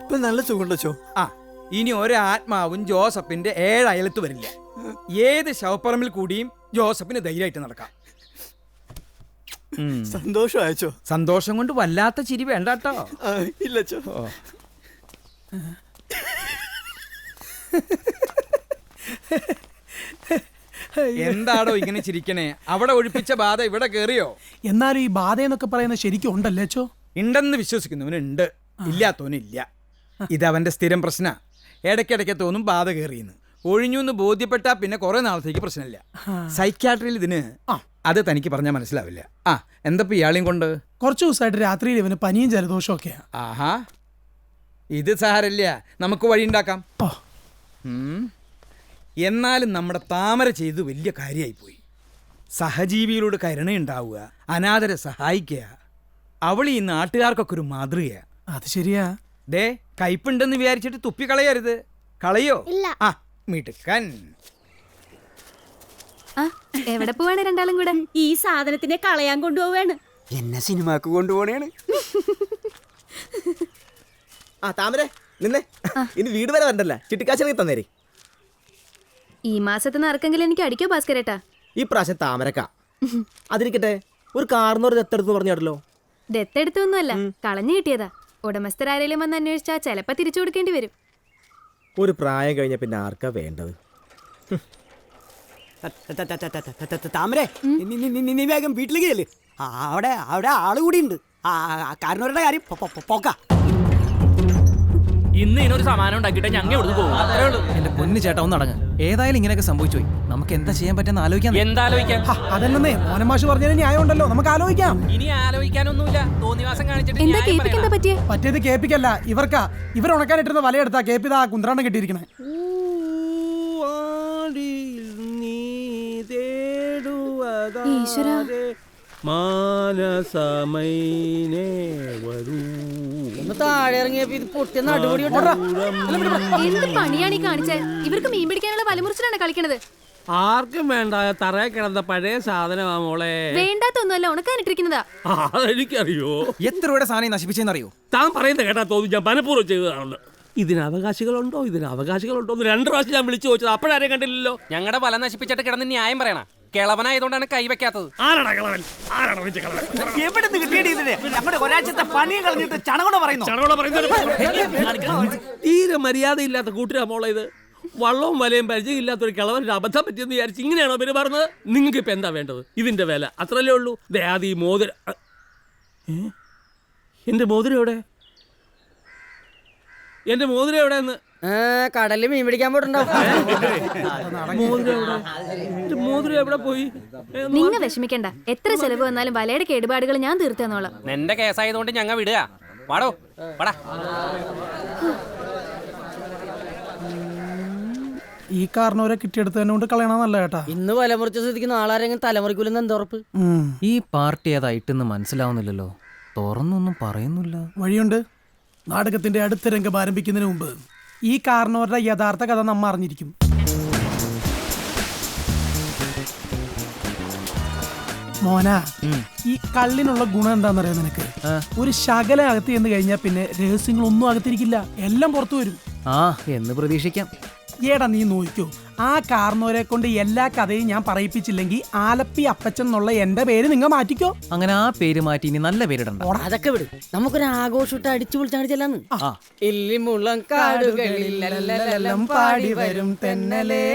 ഇപ്പൊ നല്ല സുഖമുണ്ടോ? ആ, ഇനി ഒരാത്മാവും ജോസഫിന്റെ 7 അയലത്ത് വരില്ല. ഏത് ശവപ്പറമ്പിൽ കൂടിയും ജോസഫിന് ധൈര്യമായിട്ട് നടക്കാം. സന്തോഷം അയച്ചോ? സന്തോഷം കൊണ്ട് വല്ലാത്ത ചിരി വേണ്ട കേട്ടോ. ഇല്ലച്ചോ. എന്താടോ ഇങ്ങനെ ചിരിക്കണേ? അവിടെ ഒഴിപ്പിച്ച ബാധ ഇവിടെ കേറിയോ? എന്നാലും ഈ ബാധ എന്നൊക്കെ പറയുന്നത് ശരിക്കും ഉണ്ടല്ലേ അച്ചോ? ഉണ്ടെന്ന് വിശ്വസിക്കുന്നവനുണ്ട്, ഇല്ലാത്തവനില്ല. ഇതവന്റെ സ്ഥിരം പ്രശ്ന. ഇടയ്ക്കിടയ്ക്ക് തോന്നും ബാധ കയറിയെന്ന്. ഒഴിഞ്ഞു എന്ന് ബോധ്യപ്പെട്ടാ പിന്നെ കുറെ നാളത്തേക്ക് പ്രശ്നമില്ല. സൈക്യാട്രിയിൽ ഇതിന് അത് തനിക്ക് പറഞ്ഞാൽ മനസ്സിലാവില്ല. ആ, എന്തപ്പോ ഇയാളെയും കൊണ്ട്? കുറച്ചു ദിവസമായിട്ട് രാത്രിയിൽ ഇവന് പനിയും ജലദോഷവും ഒക്കെയാ. ആഹാ, ഇത് സാരല്ല, നമുക്ക് വഴിയുണ്ടാക്കാം. എന്നാലും നമ്മുടെ താമര ചെയ്ത് വലിയ കാര്യമായിപ്പോയി. സഹജീവികളോട് കരുണയുണ്ടാവുക, അനാഥരെ സഹായിക്കുക. അവൾ ഈ നാട്ടുകാർക്കൊക്കെ ഒരു മാതൃകയാ. അത് ശരിയാ. ദേ, കയ്പുണ്ടെന്ന് വിചാരിച്ചിട്ട് തുപ്പിക്കളയരുത്. കളയോ? ആ, മിടുക്കൻ. എവിടെ പോവാണ് രണ്ടാളും കൂടെ? ഈ സാധനത്തിനെ കളയാൻ കൊണ്ടുപോവാണ്. എന്നെ സിനിമാക്ക് കൊണ്ടുപോണേണ്. ആ താമരെ നിന്നെ, ഇനി വീട് വരെ വരണ്ടല്ല, ചിട്ടിക്കാശിറങ്ങി തന്നേരെ. ഈ മാസത്തെ നറുക്കെങ്കിലും എനിക്ക് അടിക്കോ ഭാസ്കരേട്ടാ? ഈ പ്രാവശ്യം താമരക്ക. അതിരിക്കട്ടെ, ഒരു കാർന്നൊരു ദത്തെടുത്ത് പറഞ്ഞാടല്ലോ. ദത്തെടുത്തൊന്നുമല്ല, കളഞ്ഞു കിട്ടിയതാ. ഉടമസ്ഥരാരേലും വന്ന് അന്വേഷിച്ചാ ചിലപ്പോ തിരിച്ചു കൊടുക്കേണ്ടി വരും. ഒരു പ്രായം കഴിഞ്ഞ പിന്നെ ആർക്കാ വേണ്ടത്? താമരെ, നീ വേഗം വീട്ടിലേക്ക് ചെല്ല്. അവിടെ ആള് കൂടി ഉണ്ട്. കാരണവരുടെ കാര്യം പോക്ക. ഇന്ന് ഇതിനൊരു സമാനം ഉണ്ടാക്കിയിട്ട് ഞങ്ങൾ എവിടെ പോകും? അത്രേ ഉള്ളൂ. എന്റെ പൊന്നു ചേട്ടാ, ഒന്ന് അടങ്ങ്. ഏതായാലും ഇങ്ങനെയൊക്കെ സംഭവിച്ചു. നമുക്ക് എന്താ ചെയ്യാൻ പറ്റുന്ന ആലോചിക്കാം. എന്താലോചിക്കാം? അതന്നെ മോനമാഷ് പറഞ്ഞതിന് ന്യായം ഉണ്ടല്ലോ, നമുക്ക് ആലോചിക്കാം. ഇനി ആലോചിക്കാനൊന്നുമില്ല. തോന്നിവാസം കാണിച്ചിട്ട് എന്താ കേപ്പിക്ക് എന്താ പറ്റിയേ? പറ്റിയത് കേപ്പിക്കല്ല, ഇവർക്കാ. ഇവർ ഉണക്കാനിട്ടിരുന്ന വലയെടുത്താ കേപ്പിതാ കുന്ത്രാണ്ടം കെട്ടിയിരിക്കണേ. ഈശ്വരാ, മാനസമൈനേ വരൂ. ഒന്ന് താഴെ ഇറങ്ങിയപ്പോ ഇത് പൊട്ടിയ നടുപടി. എന്ത് പണിയാണ് ഈ കാണിച്ചേ? ഇവർക്ക് മീൻ പിടിക്കാനുള്ള വലമുറിച്ചിലാണ് കളിക്കണത്. ആർക്കും വേണ്ട, തറയെ കിടന്ന പഴയ സാധനമാ മോളെ. വേണ്ടാത്തൊന്നുമല്ല, ഉണക്കാനിട്ടിരിക്കുന്നതാ. അതെനിക്കറിയോ. എത്ര രൂപയുടെ സാധനം നശിപ്പിച്ചെന്നറിയോ? താൻ പറയുന്നത് കേട്ടാ തോന്നി ഞാൻ മനഃപൂർവ്വം ചെയ്തതാണെന്ന്. ഇതിന് അവകാശികളുണ്ടോ എന്ന് 2 പ്രാവശ്യം ഞാൻ വിളിച്ചു ചോദിച്ചത്. അപ്പോഴാരെയും കണ്ടില്ലല്ലോ. ഞങ്ങളുടെ വല നശിപ്പിച്ചിട്ട് കിടന്ന് ന്യായം പറയണ. കിളവനായതുകൊണ്ടാണ് കൈവയ്ക്കാത്തത്. ആരാടാ കളവൻ? ആരാടാ നിന്റെ കളവൻ? എവിടെ നിന്ന് കിട്ടിയതിന് ഞങ്ങളുടെ ഒരാഴ്ചത്തെ പണിയും കളഞ്ഞിട്ട് ചണകോട പറയുന്നു. ചടവള പറയുന്നത് തീരെ മര്യാദയില്ലാത്ത കൂട്ടരാ മോളെ ഇത്. വള്ളവും വലയും പരിചയമില്ലാത്തൊരു കിളവനൊരു അബദ്ധം പറ്റിയെന്ന് വിചാരിച്ച് ഇങ്ങനെയാണോ പെരുമാറുന്നത്? നിങ്ങൾക്ക് ഇപ്പൊ എന്താ വേണ്ടത്? ഇതിന്റെ വില അത്രല്ലേ ഉള്ളൂ. ദയാദി മോതിര എന്റെ മോതിരം എവിടെ? എന്റെ മോതിരം എവിടെയെന്ന്? കടലിൽ മീൻ പിടിക്കാൻ പോയിട്ടുണ്ടാവും. മോതിരം എവിടെ പോയി? നിങ്ങൾ വിഷമിക്കണ്ട, എത്ര ചെലവ് വന്നാലും വലയുടെ കേടുപാടുകൾ ഞാൻ തീർത്തന്നോളാം. നിന്റെ കേസായതുകൊണ്ട് ഞങ്ങൾ വിടുക. വാടോ വാടാ. ഈ കാരണവരെ കിട്ടിയെടുത്തതിനെ കൊണ്ട് കളയണ നല്ല കേട്ടാ. ഇന്ന് വല മുറിച്ച സ്ഥിതിക്ക് നാളാരെങ്കിലും തലമുറിക്കൂലെന്ന് എന്താ ഉറപ്പ്? ഈ പാർട്ടി ഏതായിട്ടെന്ന് മനസ്സിലാവുന്നില്ലല്ലോ. തുറന്നൊന്നും പറയുന്നില്ല. വഴിയുണ്ട്. നാടകത്തിന്റെ അടുത്ത രംഗം ആരംഭിക്കുന്നതിന് മുമ്പ് ഈ കാരണവരുടെ യഥാർത്ഥ കഥ നമ്മ അറിഞ്ഞിരിക്കും. മോന, ഈ കള്ളിനുള്ള ഗുണം എന്താണെന്നറിയാം നിനക്ക്? ഒരു ശകലം അകത്ത് ചെന്ന് കഴിഞ്ഞാൽ പിന്നെ രഹസ്യങ്ങളൊന്നും അകത്തിരിക്കില്ല, എല്ലാം പുറത്തു വരും. എന്ന് പ്രതീക്ഷിക്കാം. ഏടാ നീ നോക്കൂ, ആ കാരണവരെ കൊണ്ട് എല്ലാ കഥയും ഞാൻ പറയിപ്പിച്ചില്ലെങ്കിൽ ആലപ്പി അപ്പച്ചൻ എന്നുള്ള എന്റെ പേര് നിങ്ങൾ മാറ്റിക്കോ. അങ്ങനെ ആ പേര് മാറ്റി ഇനി നല്ല പേരിടണ്ട. അതൊക്കെ വിട്, നമുക്കൊരു ആഘോഷിട്ട് അടിച്ചു പൊളിച്ചാണ് ചെല്ലാന്ന്. ഇല്ലിമുളം കാടുകളിലെല്ലാം പാടി വരും തെന്നലേ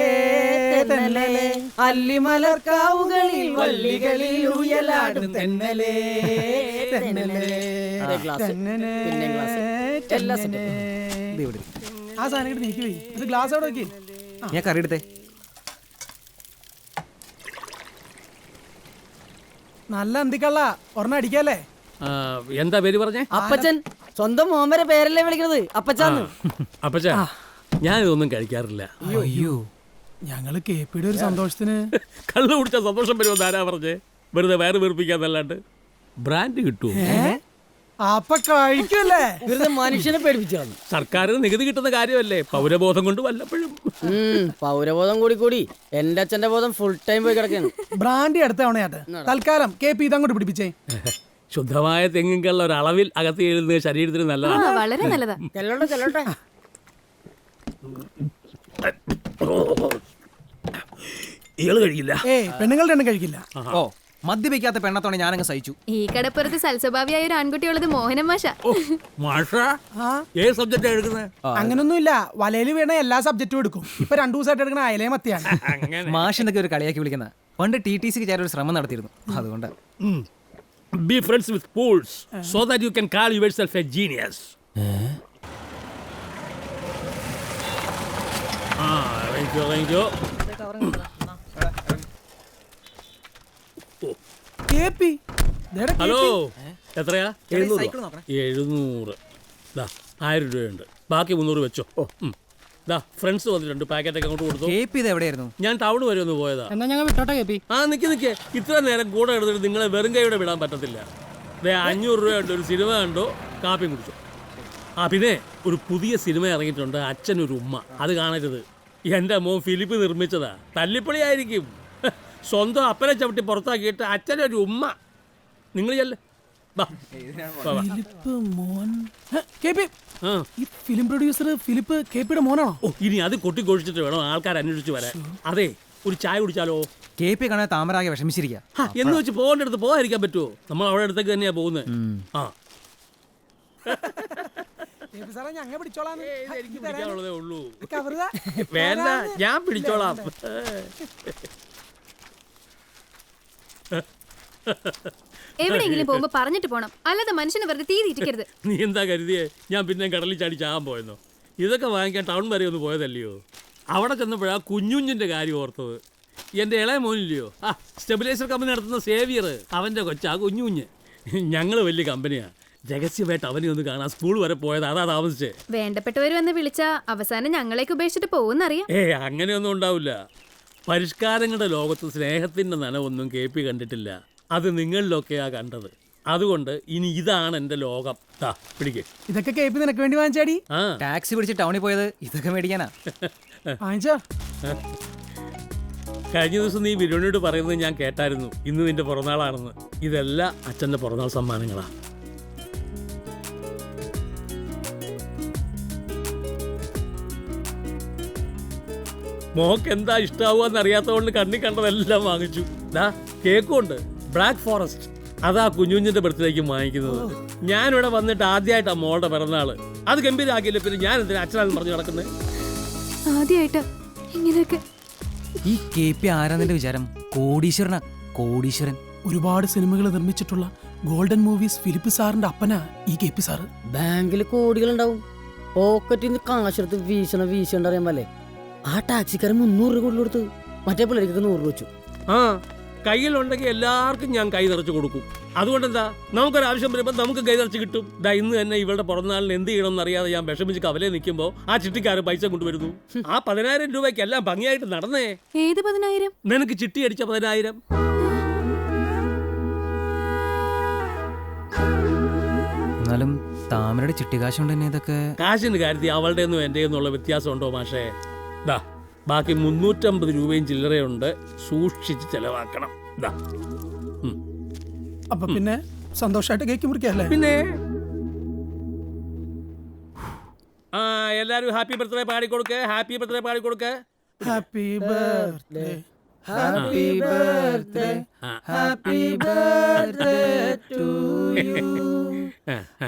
തെന്നലേ, അല്ലിമലർക്കാവുകളിൽ വള്ളികളിൽ ഉയലാടും തെന്നലേ തെന്നലേ. ആ സാധനം നീക്കി പോയി. ഇത് ഗ്ലാസ് അവിടെ വെക്കി. ഞാൻ കറി എടുത്തേ. നല്ല അന്തിക്കള്ള ഒരെണ്ണം അടിക്കല്ലേ. എന്താ പേര് പറഞ്ഞേ? അപ്പച്ചൻ. സ്വന്തം മോമരെ പേരല്ലേ വിളിക്കുന്നത് അപ്പച്ചാന്ന്. അപ്പച്ചാ, ഞാൻ ഇതൊന്നും കഴിക്കാറില്ല. അയ്യോ, ഞങ്ങള് കേപ്പിയുടെ ഒരു സന്തോഷത്തിന് കള്ളു കുടിച്ച സന്തോഷം വരുമെന്ന് ആരാ പറഞ്ഞേ? വെറുതെ വയറ് വീർപ്പിക്കാന്നല്ലാണ്ട്. ബ്രാൻഡ് കിട്ടുമോ? അപ്പൊ കഴിക്കല്ലേ? വെറുതെ മനുഷ്യനെ പേടിപ്പിച്ചാണ്. സർക്കാരിന് നികുതി കിട്ടുന്ന കാര്യമല്ലേ, പൗരബോധം കൊണ്ട് വല്ലപ്പോഴും. പൗരബോധം കൂടി കൂടി എന്റെ അച്ഛന്റെ ബോധം ഫുൾ ടൈം പോയി കിടക്കാണ്. ബ്രാൻഡി അടുത്ത തവണയാട്ടെ. തൽക്കാലം കേപ്പി ഇതങ്ങോട്ട് പിടിപ്പിച്ചേ. ശുദ്ധമായ തെങ്ങിൻകള്ള ഒരളവിൽ അകത്ത് എഴുതുന്നത് ശരീരത്തിന് നല്ലതാണ്. വളരെ നല്ലതാ. ചെല്ലോട്ടെ ചെല്ലോട്ടെ. ഇയാള് കഴിക്കില്ല. പെണ്ണുങ്ങളുടെ എണ്ണം കഴിക്കില്ല. ഓ, മദ്യപിക്കാത്ത പെണ്ണത്തോടെ ഞാനങ്ങ് സഹിച്ചു. ഈ കടപ്പുറത്ത് സൽസ്വഭാവിയായ ഒരു ആൺകുട്ടിയുള്ളത് മോഹനം മാഷ. അങ്ങനൊന്നുമില്ല, വലയില് വീണ എല്ലാ സബ്ജക്റ്റും എടുക്കും. ഇപ്പൊ 2 ദിവസമായിട്ട് എടുക്കണ അയലേ മത്തിയാണ്. മാഷ് എന്നൊക്കെ ഒരു കളിയാക്കി വിളിക്കുന്ന. പണ്ട് TTCക്ക് ചേരാൻ ഒരു ശ്രമം നടത്തിയിരുന്നു, അതുകൊണ്ട്. Be friends with fools so that you can call yourself a genius. Hello, എത്രയാ? 700. 1000 രൂപയുണ്ട്, ബാക്കി 300 വെച്ചോ. ഫ്രണ്ട്സ് വന്നിട്ടുണ്ട്, പാക്കറ്റൊക്കെ അങ്ങോട്ട് കൊടുത്തു. എവിടെയായിരുന്നു? ഞാൻ ടൗൺ വരെ ഒന്ന് പോയതാ. എന്നാ ഞങ്ങൾ വിട്ടോട്ടെ കേപ്പി. നിക്ക് ഇത്ര നേരം കൂടെ എടുത്തിട്ട് നിങ്ങളെ വെറും കൈയോടെ വിടാൻ പറ്റത്തില്ല. 500 രൂപയുണ്ട്, ഒരു സിനിമ കണ്ടോ, കാപ്പിയും കുടിച്ചോ. പിന്നെ ഒരു പുതിയ സിനിമ ഇറങ്ങിയിട്ടുണ്ട്, അച്ഛനൊരു ഉമ്മ. അത് കാണരുത്. എൻ്റെ മോൻ ഫിലിപ്പ് നിർമ്മിച്ചതാ. തല്ലിപ്പൊളിയായിരിക്കും. സ്വന്തം അപ്പനെ ചവിട്ടി പുറത്താക്കിയിട്ട് അച്ഛനൊരു ഉമ്മ. നിങ്ങൾ ചെല്ലേ. ഫിലിം പ്രൊഡ്യൂസർ ഫിലിപ്പ് കേപ്പിയുടെ മോനാണോ? ഇനി അത് കൊട്ടിക്കൊഴിച്ചിട്ട് വേണം ആൾക്കാർ അന്വേഷിച്ച് വരാൻ. അതെ, ഒരു ചായ കുടിച്ചാലോ? KP കാണാൻ താമരാകെ വിഷമിച്ചിരിക്കുക. എന്ന് വെച്ച് പോകേണ്ട അടുത്ത് പോകാതിരിക്കാൻ പറ്റുമോ? നമ്മൾ അവിടെ അടുത്തേക്ക് തന്നെയാ പോകുന്നത്. ഞങ്ങൾ പിടിച്ചോളാം. എനിക്ക് പിടിക്കാനുള്ളതേ ഉള്ളൂ. കവറുക. വേണ്ട, ഞാൻ പിടിച്ചോളാം. എവിടെയെങ്കിലും പോകുമ്പോ പറഞ്ഞിട്ട് പോണം, അല്ലാതെ മനുഷ്യനെ വെറുതെ തീ തീറ്റിക്കരുത്. നീ എന്താ കരുതിയേ ഞാൻ പിന്നെ കടലിൽ ചാടി ചാകാൻ പോയെന്നോ? ഇതൊക്കെ വാങ്ങിക്കാൻ ടൗൺ വരെ ഒന്ന് പോയതല്ലയോ? അവിടെ ചെന്നപ്പോഴാ കുഞ്ഞുഞ്ഞിന്റെ കാര്യം ഓർത്തത്. എൻ്റെ ഇളയ മോനില്ലയോ, സ്റ്റെബിലൈസർ കമ്പനി നടത്തുന്ന സേവിയർ, അവൻ്റെ കൊച്ചാ കുഞ്ഞുഞ്ഞ്. ഞങ്ങൾ വലിയ കമ്പനിയാ. രഹസ്യമായിട്ട് അവനെ ഒന്ന് കാണാൻ സ്കൂൾ വരെ പോയത്, അതാ താമസിച്ചേ. വേണ്ടപ്പെട്ടവർ വന്ന് വിളിച്ചാ അവസാനം ഞങ്ങളേക്ക് ഉപേക്ഷിച്ചിട്ട് പോകുന്നറിയാം. അങ്ങനെയൊന്നും ഉണ്ടാവില്ല. പരിഷ്കാരങ്ങളുടെ ലോകത്ത് സ്നേഹത്തിന്റെ നനവൊന്നും KP കണ്ടിട്ടില്ല. അത് നിങ്ങളിലൊക്കെയാ കണ്ടത്. അതുകൊണ്ട് ഇനി ഇതാണ് എൻ്റെ ലോകം. പിടിക്കേ. ഇതൊക്കെ KP നിനക്ക് വേണ്ടി വാങ്ങിച്ചാടി? ടാക്സി പിടിച്ച് ടൗണിൽ പോയത് ഇതൊക്കെ മേടിക്കാനാ. വാങ്ങിച്ചോ? കഴിഞ്ഞ ദിവസം നീ ബിരിയാണിയോട് പറയുന്നത് ഞാൻ കേട്ടായിരുന്നു. ഇന്ന് നിന്റെ പിറന്നാളാണെന്ന്. ഇതെല്ലാം അച്ഛൻ്റെ പിറന്നാൾ സമ്മാനങ്ങളാ. മോക്ക് എന്താ ഇഷ്ടാവുക അറിയാത്തതുകൊണ്ട് കണ്ണി കണ്ടതെല്ലാം വാങ്ങിച്ചു. ദാ കേക്കും ഉണ്ട്, ബ്ലാക്ക് ഫോറസ്റ്റ്. അതാ കുഞ്ഞുഞ്ഞിന്റെ ബർത്ത്ഡേക്ക് വാങ്ങിക്കുന്നത്. ഞാനിവിടെ വന്നിട്ട് ആദ്യമായിട്ടാ മോളുടെ പിറന്നാള്. അത് ഗംഭീരാക്കിയില്ല, പിന്നെ ഞാൻ എന്തിനാ അച്ഛനാണെന്ന് പറഞ്ഞു നടക്കുന്നത്? ആദ്യമായിട്ടാ ഇങ്ങനെയൊക്കെ. ഈ കെ പി ആരാന്നിന്റെ വിചാരം? കോടീശ്വരനാ, കോടീശ്വരൻ. ഒരുപാട് സിനിമകൾ നിർമ്മിച്ചിട്ടുള്ള ഗോൾഡൻ മൂവീസ് ഫിലിപ്പ് സാറിന്റെ അപ്പനാ ഈ കെ പി സാറ്. ബാങ്കിൽ കോടികളുണ്ടാവും, പോക്കറ്റിൽ നിന്ന് കാശെടുത്ത് വീശണ്ടറിയാമല്ലേ. ആ ടാക്സിക്കാരൻ 300 രൂപ കൊടുത്തു, മറ്റേ പിള്ളേർക്ക് 100 രൂപ വെച്ചു. ആ കയ്യിലുണ്ടെങ്കിൽ എല്ലാവർക്കും ഞാൻ കൈ നിറച്ച് കൊടുക്കും. അതുകൊണ്ടെന്താ, നമുക്കൊരാവശ്യം വരുമ്പോൾ നമുക്ക് കൈ നിറച്ച് കിട്ടും. ഇന്ന് തന്നെ ഇവളുടെ പിറന്നാളിന് എന്ത് ചെയ്യണമെന്ന് അറിയാതെ ഞാൻ വിഷമിച്ച് കവലയിൽ നിൽക്കുമ്പോൾ ആ ചിട്ടിക്കാരൻ പൈസ കൊണ്ടുവരുന്നു. ആ 10,000 രൂപയ്ക്ക് എല്ലാം ഭംഗിയായിട്ട് നടന്നേ. ഏത് 10,000? നിനക്ക് ചിട്ടി അടിച്ച 10,000. എന്നാലും താമരയുടെ ചിട്ടികാശ് കൊണ്ട് തന്നെ ഇതൊക്കെ. കാശിന്റെ കാര്യത്തിൽ അവളുടെ ഒന്നും എൻ്റെ ഒന്നുള്ള വ്യത്യാസം ഉണ്ടോ മാഷേ? ദാ ബാക്കി 350 രൂപയും ചില്ലറയുണ്ട്, സൂക്ഷിച്ച് ചെലവാക്കണം. ദാ അപ്പൊ പിന്നെ സന്തോഷമായിട്ട് കേക്ക് മുറിക്കല്ലേ? പിന്നെ ആ എല്ലാരും ഹാപ്പി ബർത്ത്ഡേ പാടിക്കൊടുക്ക്, ഹാപ്പി ബർത്ത്ഡേ പാടിക്കൊടുക്ക്. Happy birthday, happy birthday, happy birthday to you,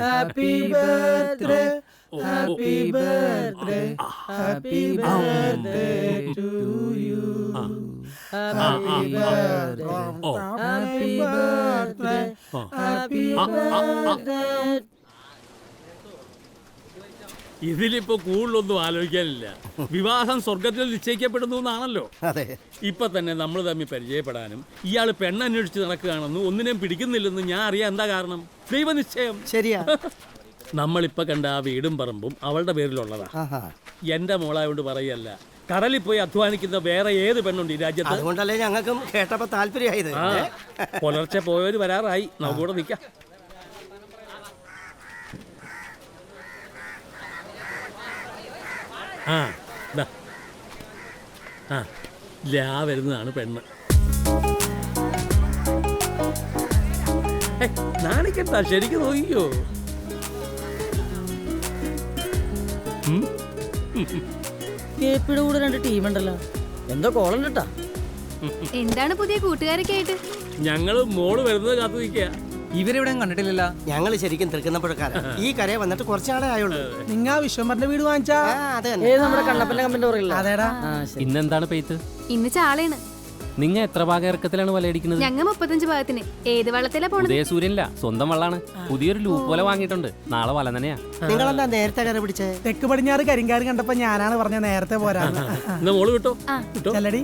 happy birthday, happy birthday, happy birthday to you, happy birthday, happy birthday, happy birthday. ഇതിലിപ്പോ കൂടുതലൊന്നും ആലോചിക്കാനില്ല. വിവാഹം സ്വർഗത്തിൽ നിശ്ചയിക്കപ്പെടുന്നു എന്നാണല്ലോ. ഇപ്പൊ തന്നെ നമ്മൾ തമ്മിൽ പരിചയപ്പെടാനും ഇയാൾ പെണ്ണന്വേഷിച്ച് നടക്കുകയാണെന്നും ഒന്നിനെയും പിടിക്കുന്നില്ലെന്ന് ഞാൻ അറിയാം. എന്താ കാരണം? ദൈവനിശ്ചയം. ശരിയാ. നമ്മളിപ്പോ കണ്ട ആ വീടും പറമ്പും അവളുടെ പേരിലുള്ളതാ. എന്റെ മോളായോണ്ട് പറയല്ല, കടലിൽ പോയി അധ്വാനിക്കുന്ന വേറെ ഏത് പെണ്ണുണ്ട് ഈ രാജ്യത്ത്? അതുകൊണ്ടല്ലേ ഞങ്ങൾക്കും കേട്ടപ്പോ താല്പര്യമായത്. പുലർച്ചെ പോയവര് വരാറായി, നമുക്കൂടെ നിൽക്കാം. വരുന്നതാണ് പെണ്ണ്. നാണിക്കെട്ടാ, ശരിക്കും നോക്കിയോ. കേപ്പിയുടെ കൂടെ 2 ടീമുണ്ടല്ലോ, എന്തോ കോളുണ്ടാ. എന്താണ് പുതിയ കൂട്ടുകാരൊക്കെ ആയിട്ട്? ഞങ്ങള് മോള് വരുന്നത് കാത്തു നിൽക്കുക. ഇവരെവിടെ കണ്ടിട്ടില്ല. ഞങ്ങൾ ശരിക്കും തൃക്കുന്നപ്പോഴക്കാരൻ ഈ കരയെ വന്നിട്ട് കുറച്ചാളെ ആയുള്ളൂ. നിങ്ങ വിശ്വംഭരന്റെ വീട് വാങ്ങിച്ചാ? നമ്മുടെ കണ്ണപ്പന്റെ കമ്പന്റെ പറയില്ല. അതേടാ. ഇന്നെന്താണ് പെയ്ത്ത്? ഇന്ന് ചാളയാണ്. നിങ്ങ എത്ര ഭാഗം ഇറക്കത്തിലാണ് വലയടിക്കുന്നത്? ഞങ്ങ 35 ഭാഗത്തിന്. ഏത് വള്ളത്തിലാ പോണത്? ഉദയസൂര്യനില്ല, സ്വന്തം വള്ളാണ്. പുതിയൊരു ലൂപ്പ് പോലെ വാങ്ങിയിട്ടുണ്ട്, നാളെ വല തന്നെയാ. നിങ്ങളെന്താ നേരത്തെ കര പിടിച്ചേ? തെക്ക് പടിഞ്ഞാറ് കരിങ്കാറ് കണ്ടപ്പോ ഞാനാണ് പറഞ്ഞ നേരത്തെ പോരാ. മോള് കിട്ടോ? ചെല്ലടി.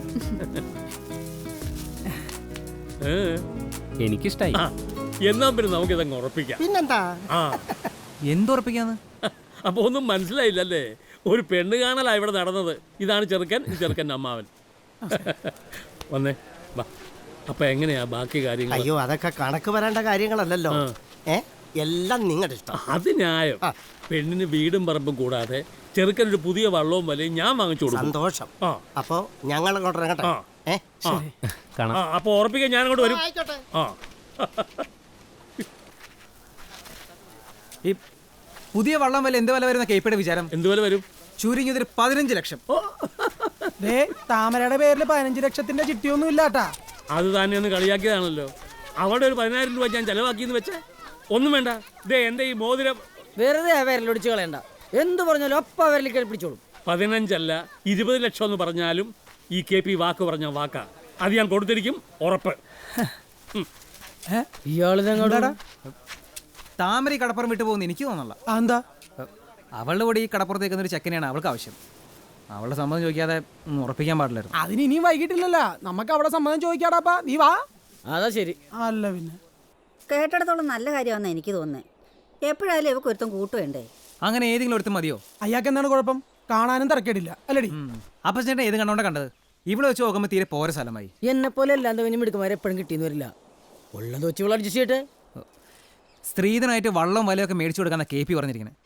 എനിക്കിഷ്ടായി. എന്നാ പിന്നെ നമുക്ക് ഇതങ്ങ് ഉറപ്പിക്കാം. പിന്നെന്താ? എന്തുറപ്പിക്കാന്ന്? അപ്പൊ ഒന്നും മനസ്സിലായില്ലല്ലേ? ഒരു പെണ്ണ് കാണലാ ഇവിടെ നടന്നത്. ഇതാണ് ചെറുക്കൻ, ചെറുക്കൻ്റെ അമ്മാവൻ. വന്നേ വാ. അപ്പൊ എങ്ങനെയാ ബാക്കി കാര്യങ്ങൾ? അയ്യോ, അതൊക്കെ കണക്ക് വരേണ്ട കാര്യങ്ങളല്ലല്ലോ. എല്ലാം നിങ്ങളുടെ ഇഷ്ടം. അത് ന്യായം. പെണ്ണിന് വീടും പറമ്പും കൂടാതെ ചെറുക്കനൊരു പുതിയ വള്ളവും വലയും ഞാൻ വാങ്ങിച്ചു കൊടുക്കും. സന്തോഷം. അപ്പൊ ഞങ്ങൾ അങ്ങോട്ട് ഇറങ്ങട്ടെ. അപ്പൊ ഉറപ്പിക്കാൻ ഞാൻ അങ്ങോട്ട് വരും. ഈ പുതിയ വള്ളം വില എന്ത് വില വരുന്ന കേപ്പിയുടെ വിചാരം? എന്ത് വില വരും? ചുരുങ്ങിയതൊരു 15 ലക്ഷം. താമരയുടെ പേരിൽ 15 ലക്ഷത്തിന്റെ ചിട്ടിയൊന്നും ഇല്ലാട്ടാ. അത് തന്നെ ഒന്ന് കളിയാക്കിയതാണല്ലോ. അവിടെ ഒരു 10,000 രൂപ ഞാൻ ചെലവാക്കിയെന്ന് വെച്ചേ ഒന്നും വേണ്ട. എന്റെ ഈ മോതിരം വെറുതെ വിരലൊടിച്ച് കളയണ്ട. എന്ത് പറഞ്ഞാലും ഒപ്പ വിരലിൽ പിടിച്ചോളും. 15 അല്ല 20 ലക്ഷം എന്ന് പറഞ്ഞാലും ഈ KP വാക്ക് പറഞ്ഞ വാക്കാ. അത് ഞാൻ കൊടുത്തിരിക്കും, ഉറപ്പ്. ഇയാള് താമര കടപ്പുറം വിട്ടു പോകുന്ന എനിക്ക് തോന്നല്ല. എന്താ? അവളുടെ കൂടെ ഈ കടപ്പുറത്തേക്കുന്ന ഒരു ചെക്കനെയാണ് അവൾക്ക് ആവശ്യം. അവളുടെ സമ്മതം ചോദിക്കാതെ ഉറപ്പിക്കാൻ പാടില്ലായിരുന്നു. അതിന് ഇനിയും വൈകിട്ടില്ലല്ലോ, നമുക്ക് അവിടെ സമ്മതം ചോദിക്കാടാപ്പാ. നീ വാ. അതാ ശരി. അല്ല പിന്നെ കേട്ടിടത്തോളം നല്ല കാര്യമാണെന്ന് എനിക്ക് തോന്നുന്നത്. എപ്പോഴായാലും ഇവക്ക് ഒരുത്തം കൂട്ടു വേണ്ടേ? അങ്ങനെ ഏതെങ്കിലും ഒരുത്തും മതിയോ? അയാൾക്ക് എന്താണ് കുഴപ്പം? കാണാനും തിരക്കേടില്ല അല്ലടി. അപ്പൊ ചേട്ടൻ ഏത് കണ്ടോണ്ടാ കണ്ടത്? ഇവിടെ വെച്ച് നോക്കുമ്പോൾ തീരെ പോര സ്ഥലമായി. എന്നെ പോലെ എല്ലാം മിടുക്കന്മാരെ എപ്പോഴും കിട്ടിയെന്ന് വരില്ല. ഉള്ളത് വെച്ച് ഇവിടെ അഡ്ജസ്റ്റ് ചെയ്തിട്ട് സ്ത്രീധനായിട്ട് വള്ളം വലയൊക്കെ മേടിച്ചു കൊടുക്കാന്ന KP പറഞ്ഞിരിക്കുന്നത്.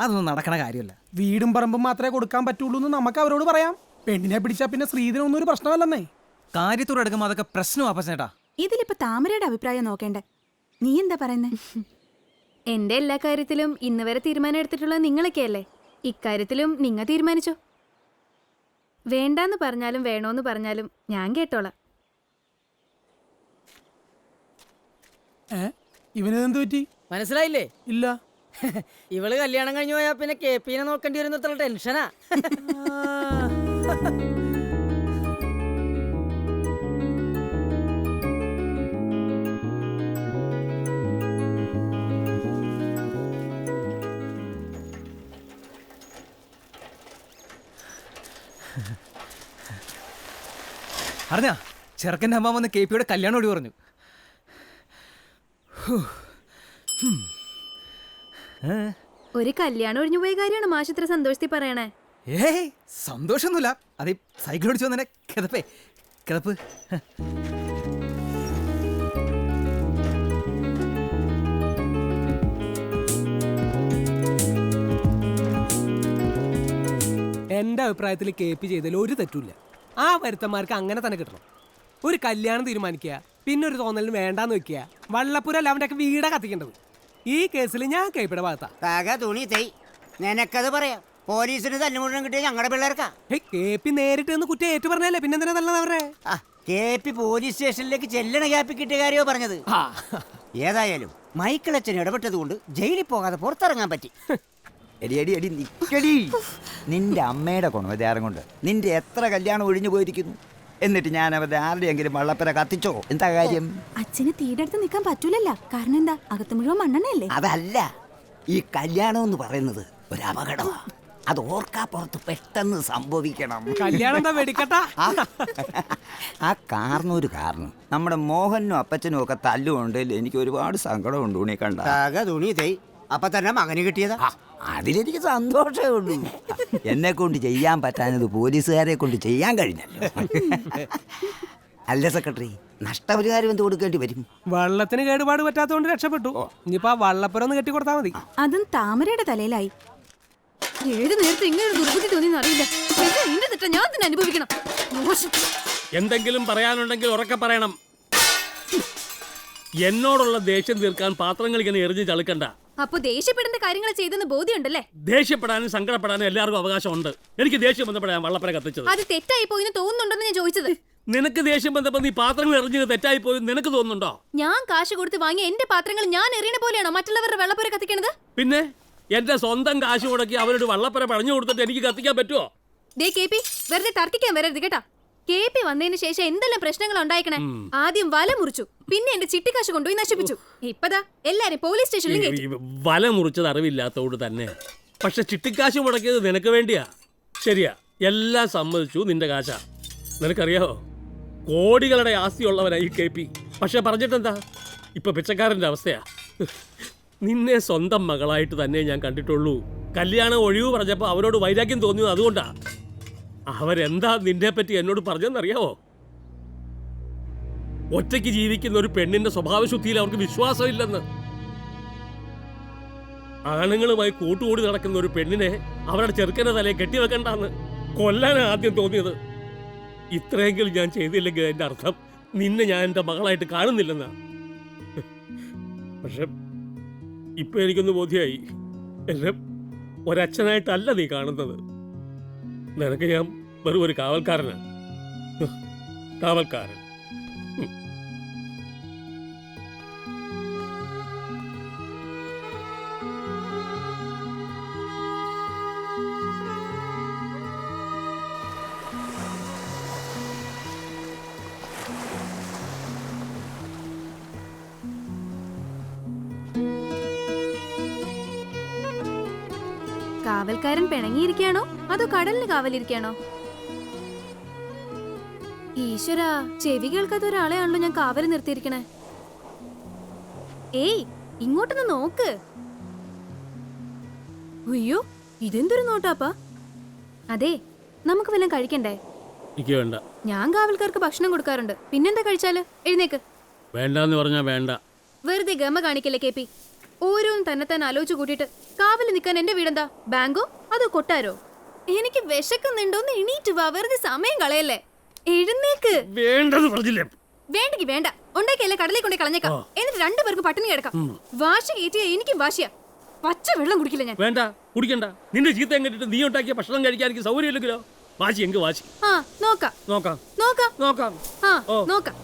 അതൊന്നും നടക്കണ കാര്യമല്ല. വീടും പറമ്പും മാത്രമേ കൊടുക്കാൻ പറ്റുള്ളൂ എന്ന് നമുക്ക് അവരോട് പറയാം. പെണ്ണിനെ പിടിച്ചാൽ പിന്നെ സ്ത്രീധനൊന്നും ഒരു പ്രശ്നമല്ലെന്നേ. കാര്യത്തോടെ എടുക്കുമ്പോൾ അതൊക്കെ പ്രശ്നമാ ചേട്ടാ. ഇതിലിപ്പോ താമരയുടെ അഭിപ്രായം നോക്കേണ്ടേ? നീ എന്താ പറയുന്നേ? എന്റെ എല്ലാ കാര്യത്തിലും ഇന്ന് വരെ തീരുമാനം എടുത്തിട്ടുള്ളത് നിങ്ങളൊക്കെയല്ലേ. ഇക്കാര്യത്തിലും നിങ്ങൾ തീരുമാനിച്ചോ? വേണ്ടാന്ന് പറഞ്ഞാലും വേണോന്ന് പറഞ്ഞാലും ഞാൻ കേട്ടോളാം. ഇവനെന്ത് പറ്റി? മനസ്സിലായില്ലേ? ഇല്ല. ഇവള് കല്യാണം കഴിഞ്ഞു പോയാ പിന്നെ KP-നെ നോക്കേണ്ടി വരുന്ന അത്ര ടെൻഷനാ. അറിഞ്ഞാ ചെറുക്കൻ്റെ അമ്മ വന്ന് KP-യുടെ കല്യാണം ഓടി പറഞ്ഞു. ഒരു കല്യാണം ഒഴിഞ്ഞു പോയ കാര്യമാണ് മാഷ് ഇത്ര സന്തോഷത്തിൽ പറയണേ. ഏയ് സന്തോഷമൊന്നുമില്ല, അത് സൈക്കിൾ ഓടിച്ചു വന്നെ കിതപ്പ്. എന്റെ അഭിപ്രായത്തിൽ KP ചെയ്തതിൽ ഒരു തെറ്റുമില്ല. ആ വരുത്തന്മാർക്ക് അങ്ങനെ തന്നെ കിട്ടണം. ഒരു കല്യാണം തീരുമാനിക്കുക, പിന്നെ ഒരു തോന്നലിന് വേണ്ടാന്ന് വെക്കുക, വള്ളപ്പുരല്ല അവൻ്റെ ഒക്കെ വീടാ കത്തിക്കേണ്ടത്. ഈ കേസിൽ ഞാൻ KP-യുടെ ഭാഗത്താ. തുണി തൈ നിനക്കത് പറയാം. പോലീസിന് തല്ലുമുഴുവൻ കിട്ടിയ ഞങ്ങളുടെ പിള്ളേർക്കാ. KP നേരിട്ട് നിന്ന് കുറ്റം ഏറ്റു പറഞ്ഞല്ലേ, പിന്നെന്തിനാ നല്ലത് അവരെ? KP പോലീസ് സ്റ്റേഷനിലേക്ക് ചെല്ലണ ഗ്യാപ്പിൽ കിട്ടിയ കാര്യമോ പറഞ്ഞത്. ഏതായാലും മൈക്കിളച്ചൻ ഇടപെട്ടത് കൊണ്ട് ജയിലിൽ പോകാതെ പുറത്തിറങ്ങാൻ പറ്റി. എടി നിക്കടി. നിന്റെ അമ്മയുടെ ഗുണവതാരം കൊണ്ട് നിന്റെ എത്ര കല്യാണം ഒഴിഞ്ഞു പോയിരിക്കുന്നു. എന്നിട്ട് ഞാൻ അവരുടെ ആരുടെയെങ്കിലും വള്ളപ്പര കത്തിച്ചോ? എന്താ കാര്യം? അച്ഛന് തീരെടുത്ത് നിൽക്കാൻ പറ്റൂലല്ല. കാരണം എന്താ, അകത്ത് മുഴുവൻ മണ്ണെണ്ണയല്ലേ. അതല്ല, ഈ കല്യാണം എന്ന് പറയുന്നത് ഒരു അപകടമാണ്. അത് ഓർക്കാപ്പുറത്ത് പെട്ടെന്ന് സംഭവിക്കണം. കല്യാണം വെടിക്കട്ടാ. ആ കാരണൊരു കാരണം നമ്മുടെ മോഹനും അപ്പച്ചനും ഒക്കെ തല്ലുകൊണ്ടില്ല. എനിക്ക് ഒരുപാട് സങ്കടമുണ്ട്. ഉണി കണ്ട തുണി തൈ അപ്പൊ തന്നെ മകന് കിട്ടിയതാ. അതിലെനിക്ക് സന്തോഷമേ ഉള്ളൂ. എന്നെ കൊണ്ട് ചെയ്യാൻ പറ്റാഞ്ഞത് പോലീസുകാരെ കൊണ്ട് ചെയ്യാൻ കഴിഞ്ഞല്ലോ. അല്ല സെക്രട്ടറി, നഷ്ടപരിഹാരം എന്ത് കൊടുക്കേണ്ടി വരും? വള്ളത്തിന് കേടുപാട് പറ്റാത്തതുകൊണ്ട് രക്ഷപ്പെട്ടു. ഇനിയിപ്പോ ആ വള്ളപ്പുരം ഒന്ന് കെട്ടിക്കൊടുത്താൽ മതി. അതും താമരയുടെ തലയിലായി. ഏത് നേരത്തെ ഇങ്ങനെ ഒരു ദുർബുദ്ധി തോന്നിയെന്ന് അറിയില്ല. എന്റെ തെറ്റ ഞാൻ തന്നെ അനുഭവിക്കണം. എന്തെങ്കിലും പറയാനുണ്ടെങ്കിൽ ഉറക്കെ പറയണം. എന്നോടുള്ള ദേഷ്യം തീർക്കാൻ പാത്രങ്ങൾ ഇങ്ങനെ എറിഞ്ഞ് ചളുക്കണ്ട. അപ്പൊ ദേഷ്യപ്പെടേണ്ട കാര്യങ്ങൾ ചെയ്തെന്ന് ബോധ്യമുണ്ടല്ലേ? ദേഷ്യപ്പെടാനും സങ്കടപ്പെടാനും എല്ലാവർക്കും അവകാശമുണ്ട്. എനിക്ക് ദേഷ്യം ബന്ധപ്പെടാൻ വള്ളപ്പര കത്തിച്ചത് അത് തെറ്റായി പോയിന്ന് തോന്നുന്നുണ്ടെന്ന് ഞാൻ ചോദിച്ചത്. നിനക്ക് ദേഷ്യം ബന്ധപ്പെട്ട് നീ പാത്രങ്ങൾ എറിഞ്ഞത് തെറ്റായി പോയി നിനക്ക് തോന്നുന്നുണ്ടോ? ഞാൻ കാശ് കൊടുത്ത് വാങ്ങി എന്റെ പാത്രങ്ങൾ ഞാൻ എറിയണ പോലെയാണോ മറ്റുള്ളവരുടെ വെള്ളപ്പുര കത്തിക്കണത്? പിന്നെ എന്റെ സ്വന്തം കാശ് മുടക്കി അവരോട് വള്ളപ്പര പഴഞ്ഞു കൊടുത്തിട്ട് എനിക്ക് കത്തിക്കാൻ പറ്റുമോ? ദേ KP, വെറുതെ തർക്കിക്കാൻ വരരുത് കേട്ടാ. KP വന്നതിന് ശേഷം എന്തെല്ലാം പ്രശ്നങ്ങൾ ഉണ്ടായിക്കണേ. ആദ്യം വല മുറിച്ചു, പിന്നെ എന്റെ ചിട്ടിക്കാശ് കൊണ്ടുപോയി നശിപ്പിച്ചു. ഇപ്പതാ എല്ലാരും പോലീസ് സ്റ്റേഷനിലും കയറ്റി. വല മുറിച്ചത് അറിവില്ലാത്തതുകൊണ്ട് തന്നെ. പക്ഷെ ചിട്ടിക്കാശ് മുടക്കിയത് നിനക്ക് വേണ്ടിയാ. ശരിയാ, എല്ലാം സമ്മതിച്ചു. നിന്റെ കാശാ. നിനക്കറിയാവോ, കോടികളുടെ ആസ്തിയുള്ളവനായി KP. പക്ഷെ പറഞ്ഞിട്ടെന്താ, ഇപ്പൊ പിച്ചക്കാരന്റെ അവസ്ഥയാ. നിന്നെ സ്വന്തം മകളായിട്ട് തന്നെ ഞാൻ കണ്ടിട്ടുള്ളൂ. കല്യാണം ഒഴിവ് പറഞ്ഞപ്പോ അവരോട് വൈരാഗ്യം തോന്നിയത് അതുകൊണ്ടാ. അവരെന്താ നിന്നെ പറ്റി എന്നോട് പറഞ്ഞെന്നറിയാവോ? ഒറ്റയ്ക്ക് ജീവിക്കുന്ന ഒരു പെണ്ണിന്റെ സ്വഭാവശുദ്ധിയിൽ അവർക്ക് വിശ്വാസമില്ലെന്ന്. ആണുങ്ങളുമായി കൂട്ടുകൂടി നടക്കുന്ന ഒരു പെണ്ണിനെ അവരുടെ ചെറുക്കന്റെ തലയെ കെട്ടിവെക്കണ്ടെന്ന് കൊല്ലാൻ ആദ്യം തോന്നിയത്. ഇത്രയെങ്കിലും ഞാൻ ചെയ്തില്ലെങ്കിൽ അതിന്റെ അർത്ഥം നിന്നെ ഞാൻ എന്റെ മകളായിട്ട് കാണുന്നില്ലെന്നാ. പക്ഷെ ഇപ്പൊ എനിക്കൊന്ന് ബോധ്യമായി, എന്നെ ഒരച്ഛനായിട്ടല്ല നീ കാണുന്നത്. നിനക്ക് ഞാൻ വെറും ഒരു കാവൽക്കാരനാണ്. കാവൽക്കാരൻ. കാവൽക്കാരൻ പിണങ്ങിയിരിക്കാണോ അതോ കടലിന് കാവലിരിക്കാണോ? ഈശ്വരാ, ചെവി കേൾക്കാത്ത ഒരാളെയാണല്ലോ ഞാൻ കാവല് നിർത്തിയിരിക്കണേ. ഏയ്, ഇങ്ങോട്ടൊന്ന് നോക്ക്. അയ്യോ, ഇതെന്തൊരു നോട്ടാപ്പാ. അതെ, നമുക്ക് വല്ലതും കഴിക്കണ്ടേ? എനിക്ക് വേണ്ട. ഞാൻ കാവൽക്കാർക്ക് ഭക്ഷണം കൊടുക്കാറുണ്ട്. പിന്നെന്താ കഴിച്ചാല്? എഴുന്നേക്ക്. വേണ്ടെന്ന് പറഞ്ഞാ വേണ്ട. വെറുതെ ഗമ കാണിക്കല്ലേ KP. ഓരോന്നും തന്നെ ആലോചിച്ചു കൂട്ടിയിട്ട് കാവല് നിൽക്കാൻ എന്റെ വീടെന്താ ബാങ്കോ അതോ കൊട്ടാരോ? എനിക്ക് വിശക്കുന്നുണ്ടോന്ന് എണീറ്റ് വാ, വെറുതെ സമയം കളയല്ലേ. എഴുന്നേക്ക്. വേണ്ടെന്ന് പറഞ്ഞില്ലേ? വേണ്ടെങ്കിൽ വേണ്ട, ഉണ്ടാക്കിയല്ലേ കടലിൽ കൊണ്ടേ കളഞ്ഞേക്കാം. എന്നിട്ട് രണ്ടുപേർക്ക് പട്ടിണി കിടക്കാം. വാശി കയറ്റിയ എനിക്കും വാശിയാ. പച്ച വെള്ളം കുടിക്കില്ല ഞാൻ. വേണ്ട, കുടിക്കണ്ട. നിന്റെ ചീത്ത എങ്ങിട്ട് നീ ഉണ്ടാക്കിയ ഭക്ഷണം കഴിക്കാൻ എനിക്ക് സൗകര്യമില്ലെങ്കിലോ? വാശി എങ്ക് വാശി. ആ നോക്കാം നോക്കാം നോക്കാം നോക്കാം. ആ ഓ. നോക്കാം.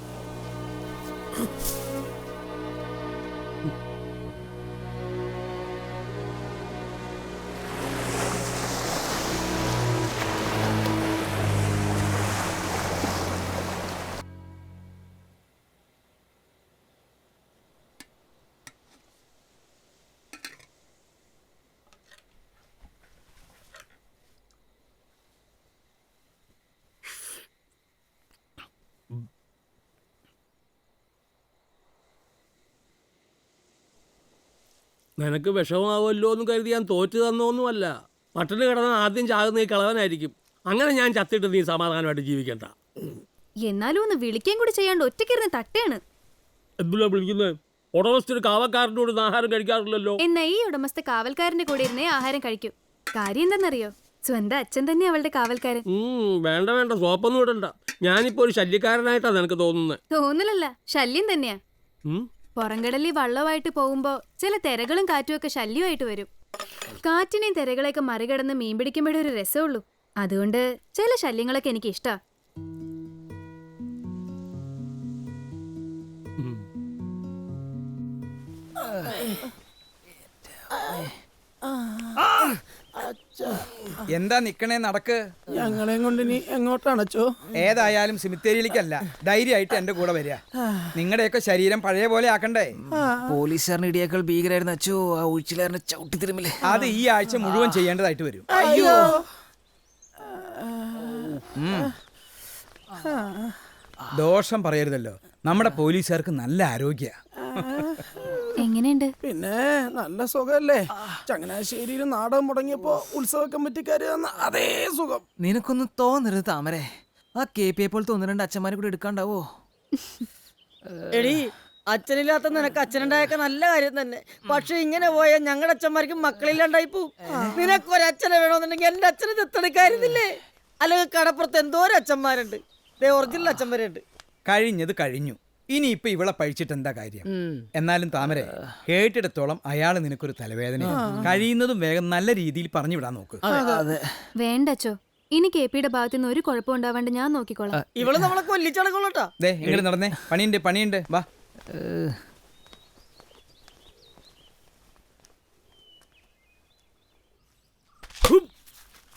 നിനക്ക് വിഷമാവുമല്ലോ എന്ന് കരുതി ഞാൻ തോറ്റു തന്നൊന്നുമല്ല. പട്ടിണി കിടന്ന ആദ്യം ചാകുന്ന ഈ കളവനായിരിക്കും. അങ്ങനെ ഞാൻ ചത്തിട്ട് നീ സമാധാനമായിട്ട് ജീവിക്കണ്ട. എന്നാലും ഒന്ന് വിളിക്കുകയും കൂടി ചെയ്യാണ്ട് ഒറ്റയ്ക്കിരുന്ന് തട്ടേണ്. എന്തിനാ വിളിക്കുന്നത്? ഉടമസ്ഥര് കാവക്കാരൻ്റെ കൂടെ ആഹാരം കഴിക്കാറില്ലല്ലോ. എന്നാ ഈ ഉടമസ്ഥ കാവൽക്കാരന്റെ കൂടെ ഇരുന്നേ ആഹാരം കഴിക്കൂ. കാര്യം എന്താണെന്നറിയോ? സ്വന്തം അച്ഛൻ തന്നെ അവളുടെ കാവൽക്കാരൻ. വേണ്ട വേണ്ട, സോപ്പൊന്നും ഇടണ്ട. ഞാനിപ്പോ ഒരു ശല്യക്കാരനായിട്ടാണ് നിനക്ക് തോന്നുന്നത്. തോന്നലല്ല, ശല്യം തന്നെയാ. പുറംകടലിൽ വള്ളമായിട്ട് പോകുമ്പോ ചില തിരകളും കാറ്റുമൊക്കെ ശല്യമായിട്ട് വരും. കാറ്റിനെയും തിരകളെയൊക്കെ മറികടന്ന് മീൻ പിടിക്കുമ്പോഴേ ഒരു രസമുള്ളൂ. അതുകൊണ്ട് ചില ശല്യങ്ങളൊക്കെ എനിക്ക് ഇഷ്ടാ. എന്താ നിക്കണേ, നടക്ക്. ഞങ്ങളെയും കൊണ്ട് നീ എങ്ങോട്ടാണച്ചോ? ഏതായാലും സിമിത്തേരിയിലേക്കല്ല, ധൈര്യമായിട്ട് എന്റെ കൂടെ വരിക. നിങ്ങളുടെയൊക്കെ ശരീരം പഴയ പോലെ ആക്കണ്ടേ? പോലീസുകാരന് ഇടിയേക്കാൾ ഭീകരായിരുന്നു അച്ചോ ആ ഒഴിച്ചിലാറിന് ചവിട്ടി തിരുമില്ലേ. അത് ഈ ആഴ്ച മുഴുവൻ ചെയ്യേണ്ടതായിട്ട് വരും. അയ്യോ. ദോഷം പറയരുതല്ലോ, നമ്മുടെ പോലീസുകാർക്ക് നല്ല ആരോഗ്യ. എങ്ങനെയുണ്ട്? പിന്നെ നല്ല സുഖല്ലേ? ചങ്ങനാശ്ശേരിയിൽ നാടകം മുടങ്ങിയപ്പോ ഉത്സവ കമ്മിറ്റിക്കാര് തന്ന അതേ സുഖം. നിനക്കൊന്നും തോന്നരുത് താമരെ. ആ KP പോലത്തെ 1-2 അച്ഛന്മാരെ കൂടെ എടുക്കാണ്ടാവോ? എടി, അച്ഛനില്ലാത്ത നിനക്ക് അച്ഛനുണ്ടായൊക്കെ നല്ല കാര്യം തന്നെ. പക്ഷെ ഇങ്ങനെ പോയാൽ ഞങ്ങളുടെ അച്ഛന്മാർക്ക് മക്കളില്ലാണ്ടായി പോവും. നിനക്കൊരച്ഛനെ വേണമെന്നുണ്ടെങ്കിൽ എന്റെ അച്ഛനെ ദത്തെടുക്കായിരുന്നില്ലേ? അല്ലെങ്കിൽ കടപ്പുറത്ത് എന്തോരം അച്ഛന്മാരുണ്ട്. ഒറിജിനൽ അച്ഛന്മാരുണ്ട്. കഴിഞ്ഞത് കഴിഞ്ഞു. ഇനിയിപ്പൊ ഇവളെ പഴിച്ചിട്ട് എന്താ കാര്യം? എന്നാലും താമരെ, കേട്ടിടത്തോളം അയാള് നിനക്കൊരു തലവേദന. കഴിയുന്നതും വേഗം നല്ല രീതിയിൽ പറഞ്ഞു വിടാൻ നോക്ക്. വേണ്ടച്ചോ, ഇനി KPയുടെ ഭാഗത്തുനിന്ന് ഒരു കുഴപ്പം ഉണ്ടാവാണ്ട് ഞാൻ നോക്കിക്കോളാം. ഇവള് നമ്മളെ കൊല്ലിച്ചടക്കോളൂട്ടാ. ദേ ഇങ്ങോട്ട് നടന്നേ, പണിയുണ്ട് വാ.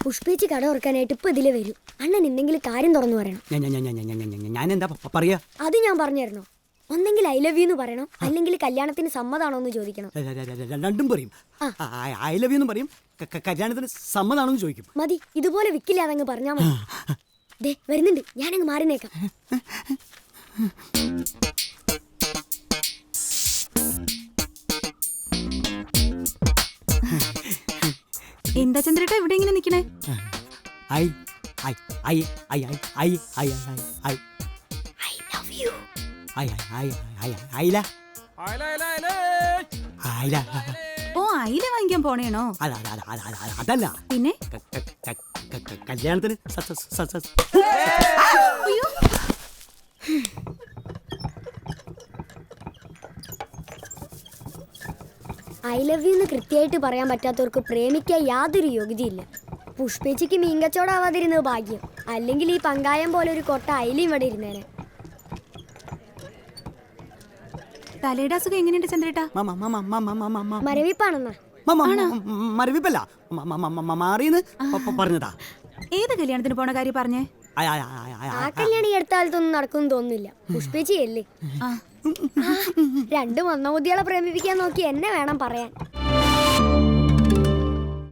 പുഷ്പേച്ചി കട ഓർക്കാനായിട്ട് ഇപ്പൊ ഇതിലെ വരും. അണ്ണൻ എന്തെങ്കിലും കാര്യം തുറന്നു പറയണം. ഞാൻ എന്താ പറയാ? അത് ഞാൻ പറഞ്ഞു തരണോ? ഒന്നെങ്കിൽ ഐ ലവ് യു എന്ന് പറയണം, അല്ലെങ്കിൽ കല്യാണത്തിന് സമ്മതാണോ എന്ന് ചോദിക്കണം. രണ്ടും പറയും. ഐ ലവ് യു എന്ന് പറയും, കല്യാണത്തിന് സമ്മതാണോ എന്ന് ചോദിക്കും. മതി, ഇതുപോലെ വിക്കില്ല അതങ്ങ് പറഞ്ഞാ മതി. ദേ വരുന്നുണ്ട്, ഞാനങ്ങ് മാറിനേക്കാം. എന്താ ചന്ദ്രേട്ടാ ഇവിടെ ഇങ്ങനെ നിക്കണേ? I I I I I I I love you. ഓ, അയില വാങ്ങിക്കാൻ പോണേണോ? അതല്ല, പിന്നെ കല്യാണത്തിന് ഐ ലവ് യു എന്ന് കൃത്യമായിട്ട് പറയാൻ പറ്റാത്തവർക്ക് പ്രേമിക്കാൻ യാതൊരു യോഗ്യതയില്ല. പുഷ്പേച്ചിക്ക് മീൻകച്ചവടാവാതിരുന്നത് ഭാഗ്യം, അല്ലെങ്കിൽ ഈ പങ്കായം പോലെ ഒരു കൊട്ട അയിലും ഇവിടെ ഇരുന്നേനെ. തലയുടെ അസുഖം എങ്ങനെയുണ്ട് ചന്ദ്രേട്ടാ? മരവിപ്പാണെന്നാ? മരവിപ്പല്ല, മാറിയെന്ന് പറഞ്ഞതാ. ഏത് കല്യാണത്തിന് പോണ കാര്യം പറഞ്ഞേ? ആ കല്യാണം ഈ അടുത്ത കാലത്തൊന്നും നടക്കുമെന്ന് തോന്നുന്നില്ല. പുഷ്പേച്ചിയല്ലേ? 2 മന്ദബുദ്ധികളെ പ്രേമിപ്പിക്കാൻ നോക്കി എന്നെ വേണം പറയാൻ.